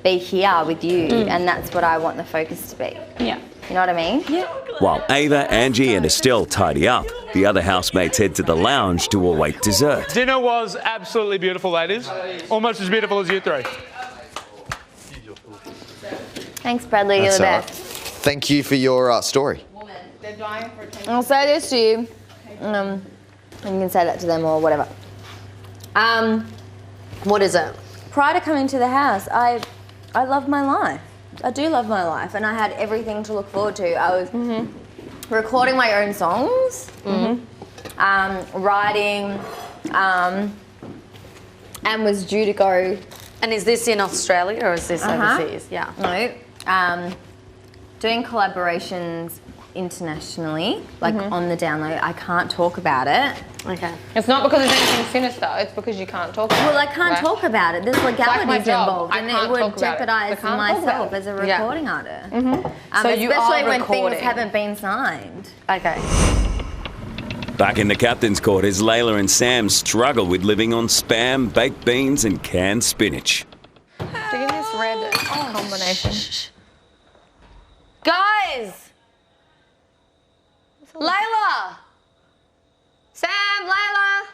be here with you, and that's what I want the focus to be. Yeah. You know what I mean? Yeah. While Ava, Angie and Estelle tidy up, the other housemates head to the lounge to await dessert. Dinner was absolutely beautiful, ladies. Almost as beautiful as you three. Thanks, Bradley. You're the best. Thank you for your story. I'll say this to you. And you can say that to them or whatever. What is it? Prior to coming to the house, I love my life. I do love my life, and I had everything to look forward to. I was recording my own songs, writing, and was due to go. And is this in Australia or is this overseas? Yeah. No. Doing collaborations internationally, like on the download. I can't talk about it. Okay. It's not because it's anything sinister, it's because you can't talk about it. Well, I can't talk about it. There's legalities my job. involved, I and can't it would talk about it. jeopardise I can't talk about myself it. as a Yeah. recording artist. So you especially are when recording. things haven't been signed. Okay. Back in the captain's quarters, Layla and Sam struggle with living on spam, baked beans and canned spinach. Give this red combination. Guys! Layla! Sam, Layla!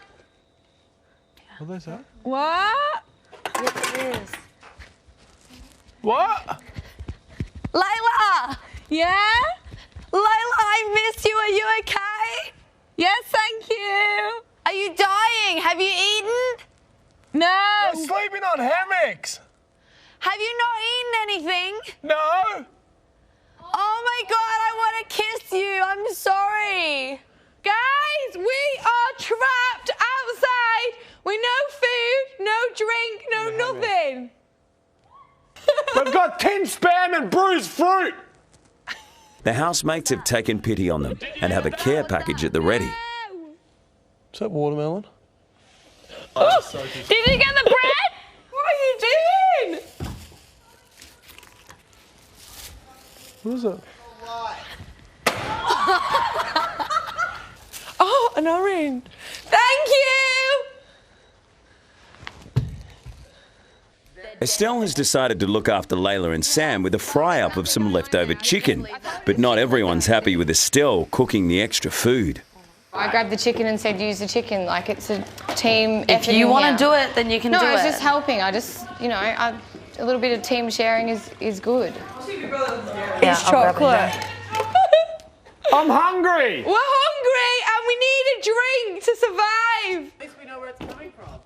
What is that? What? Yes, it is. What? Layla! Yeah? Layla, I miss you. Are you okay? Yes, thank you. Are you dying? Have you eaten? No. We're sleeping on hammocks. Have you not eaten anything? No. Oh my God, I want to kiss you. I'm sorry. Guys, we are trapped outside with no food, no drink, no nothing. We've got 10 spam and bruised fruit. The housemates have taken pity on them and have a care package at the ready. Is that watermelon? Oh, did you get the bread? What are you doing? What is it? Oh, an orange. Thank you. Estelle has decided to look after Layla and Sam with a fry-up of some leftover chicken. But not everyone's happy with Estelle cooking the extra food. I grabbed the chicken and said, use the chicken. Like, it's a team If effort you in want here. to do it, then you can do it. No, I was just helping. I just, you know, a little bit of team sharing is good. Yeah, it's chocolate. I'm hungry. We're hungry and we need a drink to survive. At least we know where it's coming from.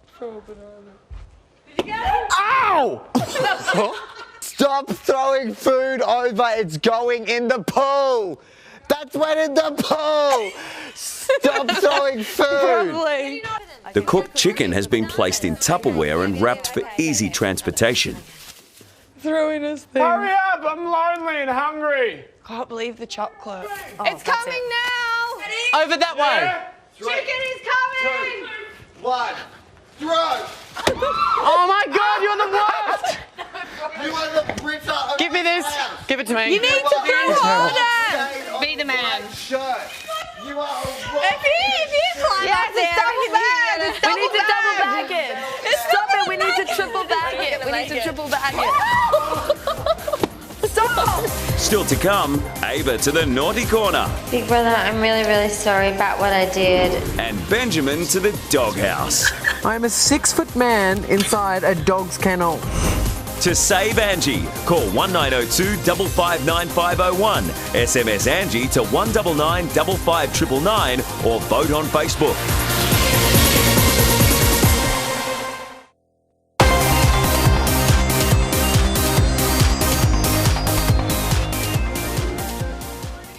Ow! Stop throwing food over. It's going in the pool. That's went in the pool. Stop throwing food. The cooked chicken has been placed in Tupperware and wrapped for easy transportation. Throwing us things. Hurry up, I'm lonely and hungry. Can't believe the chocolate. It's coming now. Over that way. Chicken is coming. 2, 1, throw. Oh my God, you're the worst. You are the Britta. Give me this. Give it to me. You need to throw harder. Be the man. You are If you climb up there, we need to double bag it. Stop it, we need to triple bag it. We need to triple bag it. Stop! Still to come, Ava to the naughty corner Big brother, I'm really, really sorry about what I did. and Benjamin to the doghouse. I'm a 6-foot man inside a dog's kennel. To save Angie, call 1902 559 501, SMS Angie to 199 55999 or vote on Facebook.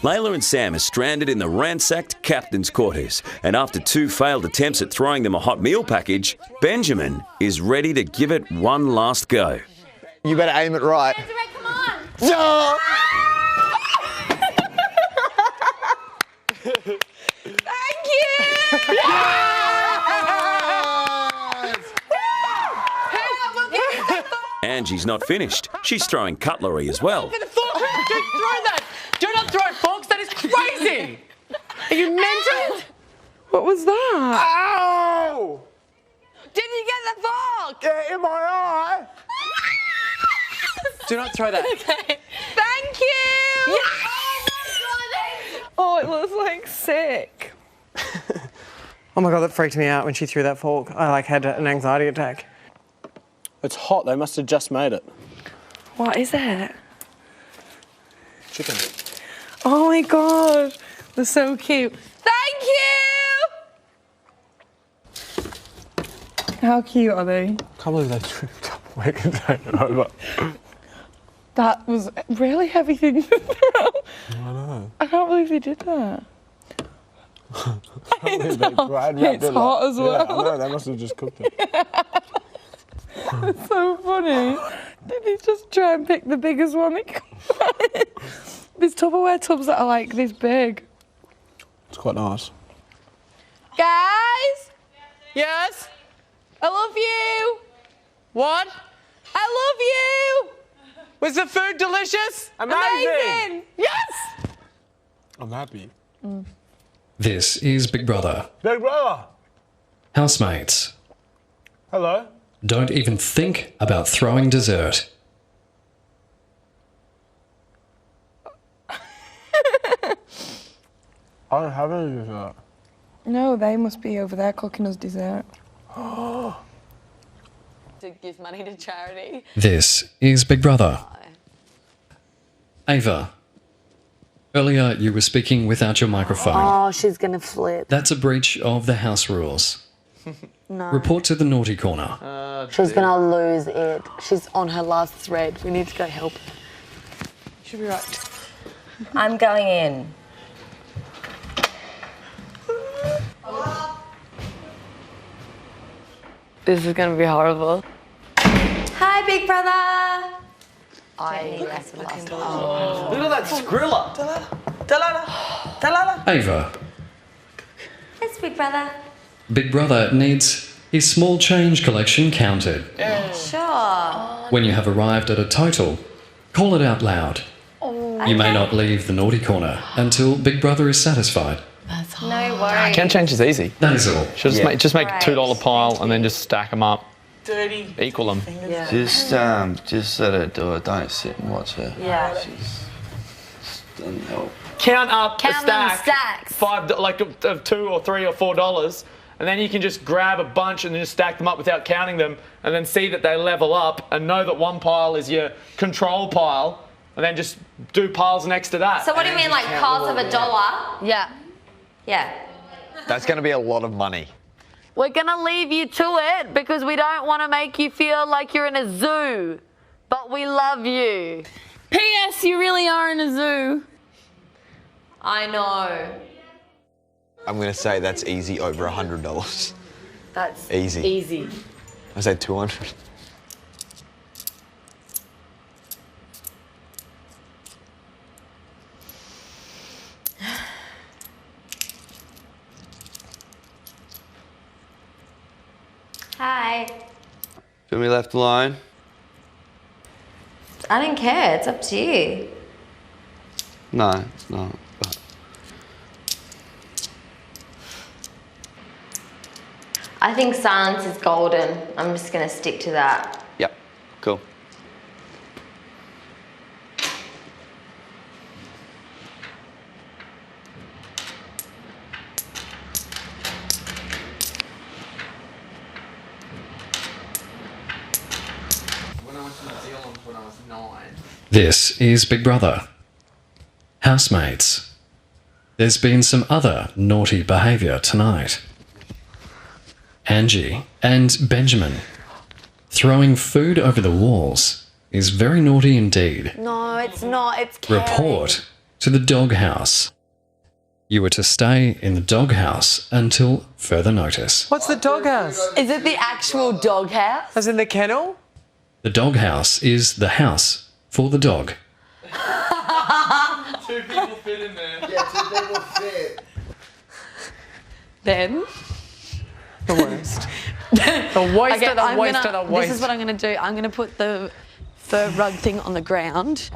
Layla and Sam are stranded in the ransacked captain's quarters, and after 2 failed attempts at throwing them a hot meal package, Benjamin is ready to give it one last go. You better aim it right. Come on. No! Thank you. Angie's not finished. She's throwing cutlery as well. Don't throw that. Do not throw forks. That is crazy. Are you mental? What was that? Ow! Did you get the fork? Yeah, in my eye. Do not throw that. Okay. Thank you. Yes. Oh, it looks like sick. Oh my God, that freaked me out when she threw that fork. I had an anxiety attack. It's hot. They must have just made it. What is it? Chicken. Oh my God, they're so cute. Thank you. How cute are they? Can't believe they threw a Tupperware container over. That was a really heavy thing to throw. I know. I can't believe they did that. It's hot as well. Yeah, I know, they must have just cooked it. It's so funny. Did he just try and pick the biggest one he could? There's Tupperware tubs that are like this big. It's quite nice. Guys, Yes? I love you. What? I love you. Was the food delicious? Amazing. Yes! I'm happy. This is Big Brother. Big Brother. Housemates, Hello. don't even think about throwing dessert. I don't have any dessert. No, they must be over there cooking us dessert. To give money to charity. This is Big Brother. Ava, earlier you were speaking without your microphone. Oh, she's gonna flip. That's a breach of the house rules. No. Report to the naughty corner. She's gonna lose it. She's on her last thread. We need to go help her. Should be right. I'm going in. This is gonna be horrible. Hi, Big Brother. Look at that Skrilla. Delilah. Ava, Yes, Big Brother. Big Brother needs his small change collection counted. Sure. When you have arrived at a total, call it out loud. You may not leave the naughty corner until Big Brother is satisfied. No worries. Can change is easy. That is all. Should just make Right. $2 pile and then just stack them up. Dirty. Equal them. Yeah. Just let her do it. Don't sit and watch her. Yeah. Doesn't help. Count up Count a stack. them stacks. $5, like of $2 or $3 or $4, and then you can just grab a bunch and then just stack them up without counting them, and then see that they level up, and know that one pile is your control pile, and then just do piles next to that. So what do you mean, like piles of $1? Yeah. Yeah. That's going to be a lot of money. We're gonna leave you to it because we don't want to make you feel like you're in a zoo. But we love you. P.S. You really are in a zoo. I know. I'm going to say that's easy over $100. That's Easy. Easy. I say 200. Hi. Feel me left alone? I don't care. It's up to you. No, it's not. But I think silence is golden. I'm just going to stick to that. yep, cool. When I went to New Zealand when I was 9. This is Big Brother. Housemates, there's been some other naughty behaviour tonight. Angie and Benjamin. Throwing food over the walls is very naughty indeed. No, it's not. It's caring. Report to the doghouse. You were to stay in the doghouse until further notice. What's the doghouse? Is it the actual doghouse? As in the kennel? The doghouse is the house for the dog. 2 people fit in there. Yeah, 2 people fit. Then? The worst. The worst of the worst of the worst. This is what I'm going to do. I'm going to put the fur rug thing on the ground.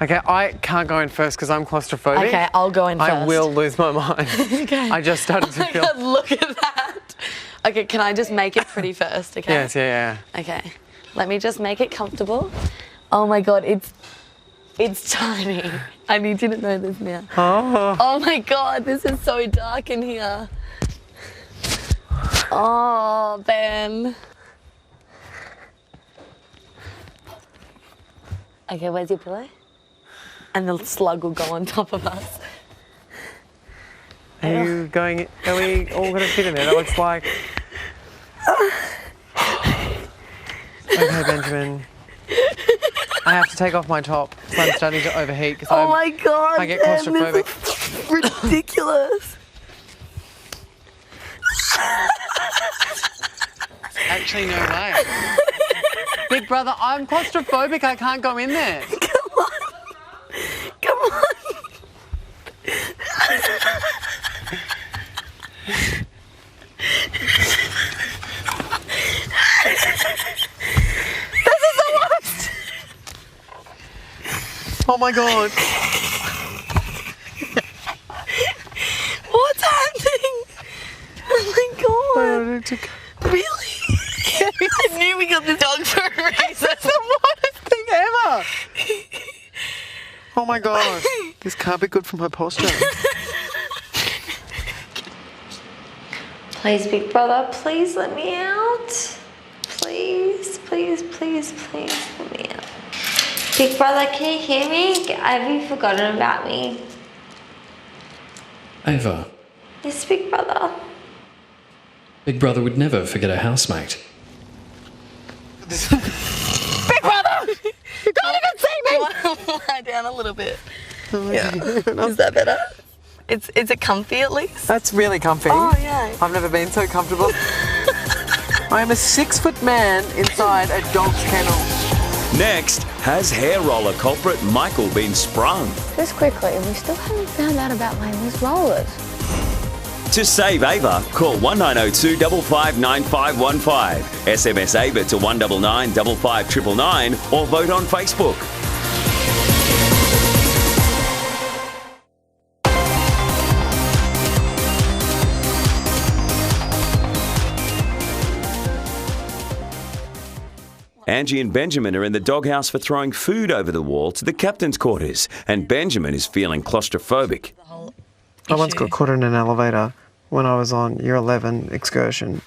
Okay, I can't go in first because I'm claustrophobic. Okay, I'll go in first. I will lose my mind. Okay. I just started to feel... Look at that. Okay, can I just make it pretty first, okay? Yes, yeah. Okay, let me just make it comfortable. Oh my God, it's tiny. I need you to know this now. Oh my God, this is so dark in here. Oh, Ben. Okay, where's your pillow? And the slug will go on top of us. Are we all going to fit in there? That looks like... Okay, Benjamin. I have to take off my top because I'm starting to overheat. Oh my God, I get Ben, claustrophobic. this is ridiculous. Actually, no way. Big Brother, I'm claustrophobic. I can't go in there. Come on. This is the worst. Oh my God. What's happening? wanted to go. Really? I knew we got the dog for a reason. That's the worst thing ever. Oh my god. This can't be good for my posture. Please, big brother, please let me out. Please, please, please, please let me out. Big brother, can you hear me? Have you forgotten about me? Ava, Yes, big brother. Big Brother would never forget a housemate. Big brother! You can't even see me! Lie down a little bit. Yeah. Is that better? Is it comfy at least? That's really comfy. Oh, yeah. I've never been so comfortable. I am a 6-foot man inside a dog's kennel. Next, has hair roller culprit Michael been sprung? Just quickly, we still haven't found out about Layla's rollers. To save Ava, call 1902 559515, SMS Ava to 199 55999 or vote on Facebook. Angie and Benjamin are in the doghouse for throwing food over the wall to the captain's quarters, and Benjamin is feeling claustrophobic. I once got caught in an elevator when I was on Year 11 excursion,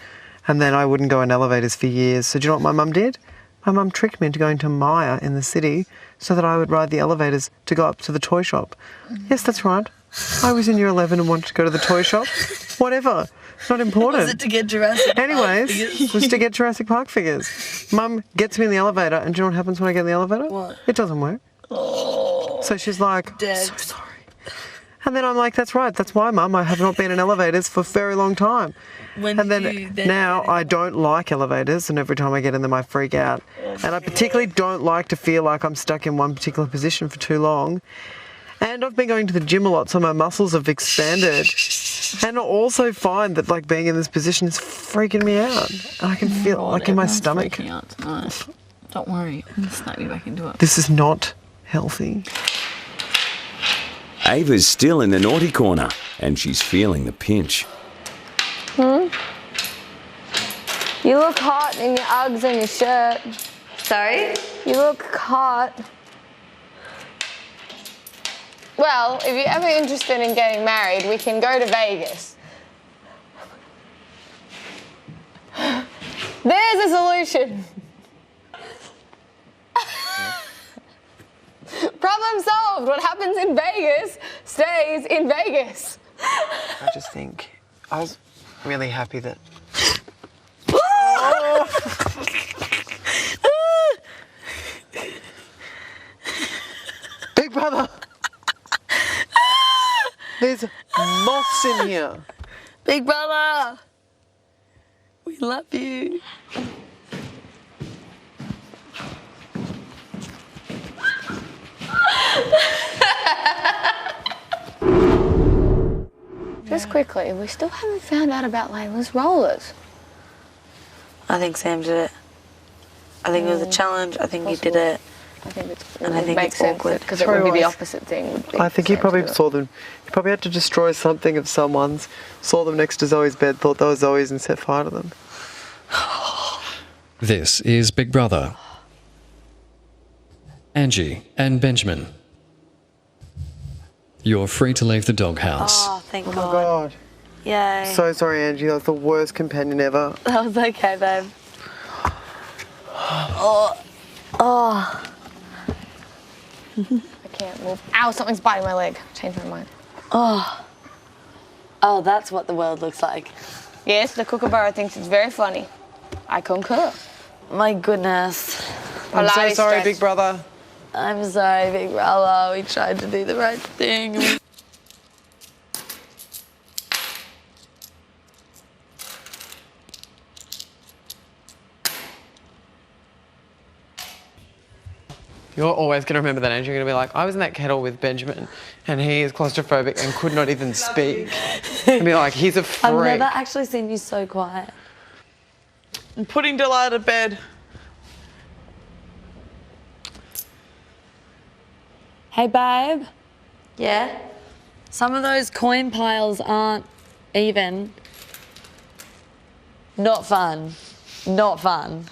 and then I wouldn't go in elevators for years. So do you know what my mum did? My mum tricked me into going to Maya in the city so that I would ride the elevators to go up to the toy shop. Yes, that's right. I was in Year 11 and wanted to go to the toy shop. Whatever. It's not important. Was it to get Jurassic Park Anyways, figures? it was to get Jurassic Park figures. Mum gets me in the elevator, and do you know what happens when I get in the elevator? What? It doesn't work. Oh. So she's like, Dead. so sorry. And then I'm like, that's right, that's why, Mum, I have not been in elevators for a very long time. When and then did you then now I don't like elevators, and every time I get in them I freak out. And I particularly don't like to feel like I'm stuck in one particular position for too long. And I've been going to the gym a lot, so my muscles have expanded. And I also find that like being in this position is freaking me out. And I can feel it like in my stomach. Freaking out tonight. Don't worry, I'm going to snap you back into it. This is not healthy. Ava's still in the naughty corner, and she's feeling the pinch. You look hot in your Uggs and your shirt. Sorry? You look hot. Well, if you're ever interested in getting married, we can go to Vegas. There's a solution. Problem solved. What happens in Vegas stays in Vegas. I just think I was really happy that. Big brother! There's moths in here. Big brother, we love you. Just quickly, we still haven't found out about Layla's rollers. I think Sam did it. I think it was a challenge. I think he did it. I think it's, and I think makes it's awkward. because it would be the opposite thing. Would be I think he Sam probably to do it. saw them. He probably had to destroy something of someone's, saw them next to Zoe's bed, thought they were Zoe's and set fire to them. This is Big Brother. Angie and Benjamin. You're free to leave the doghouse. Oh, thank Oh God. my god. Yay. So sorry, Angie. That was the worst companion ever. That was okay, babe. Oh. Oh. I can't move. Ow, something's biting my leg. Change my mind. Oh. Oh, that's what the world looks like. Yes, the kookaburra thinks it's very funny. I concur. My goodness. I'm so Pilates sorry, stretch. Big Brother. I'm sorry, Big brother. We tried to do the right thing. You're always going to remember that, Angie. You're going to be like, I was in that kettle with Benjamin, and he is claustrophobic and could not even speak. And be like, he's a freak. I've never actually seen you so quiet. I'm putting Delilah to bed. Hey, babe. Yeah? Some of those coin piles aren't even. Not fun. Not fun.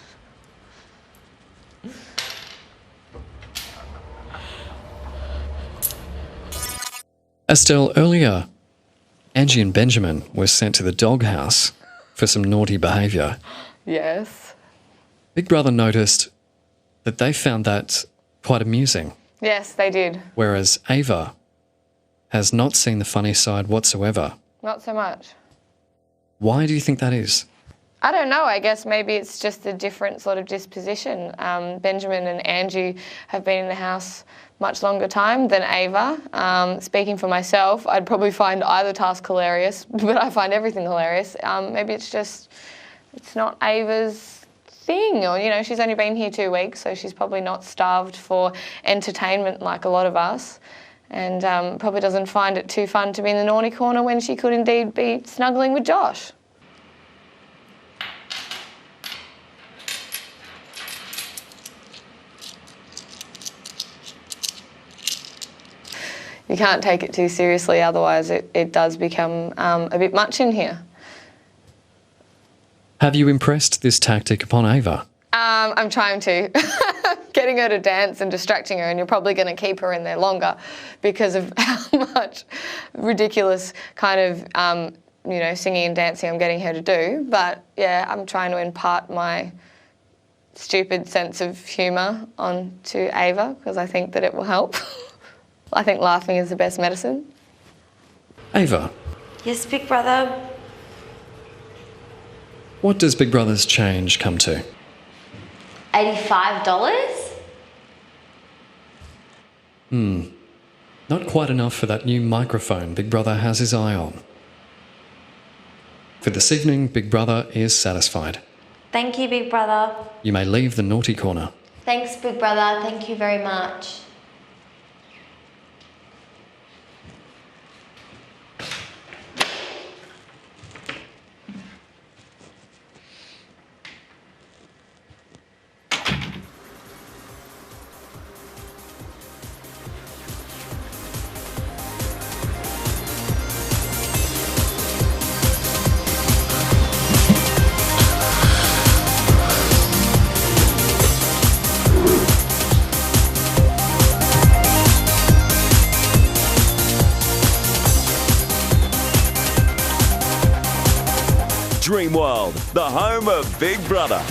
Estelle, earlier, Angie and Benjamin were sent to the doghouse for some naughty behaviour. Yes. Big Brother noticed that they found that quite amusing, Yes, they did. whereas Ava has not seen the funny side whatsoever. Not so much. Why do you think that is? I don't know. I guess maybe it's just a different sort of disposition. Benjamin and Angie have been in the house much longer time than Ava. Speaking for myself, I'd probably find either task hilarious, but I find everything hilarious. Maybe it's just, it's not Ava's thing, or, you know, she's only been here 2 weeks, so she's probably not starved for entertainment like a lot of us, and probably doesn't find it too fun to be in the naughty corner when she could indeed be snuggling with Josh. You can't take it too seriously, otherwise it does become a bit much in here. Have you impressed this tactic upon Ava? I'm trying to. Getting her to dance and distracting her, and you're probably going to keep her in there longer because of how much ridiculous kind of, you know, singing and dancing I'm getting her to do. But yeah, I'm trying to impart my stupid sense of humour onto Ava because I think that it will help. I think laughing is the best medicine. Ava, Yes, Big Brother. what does Big Brother's change come to? $85? Not quite enough for that new microphone Big Brother has his eye on. For this evening, Big Brother is satisfied. Thank you, Big Brother. You may leave the naughty corner. Thanks, Big Brother. Thank you very much. Dreamworld, the home of Big Brother.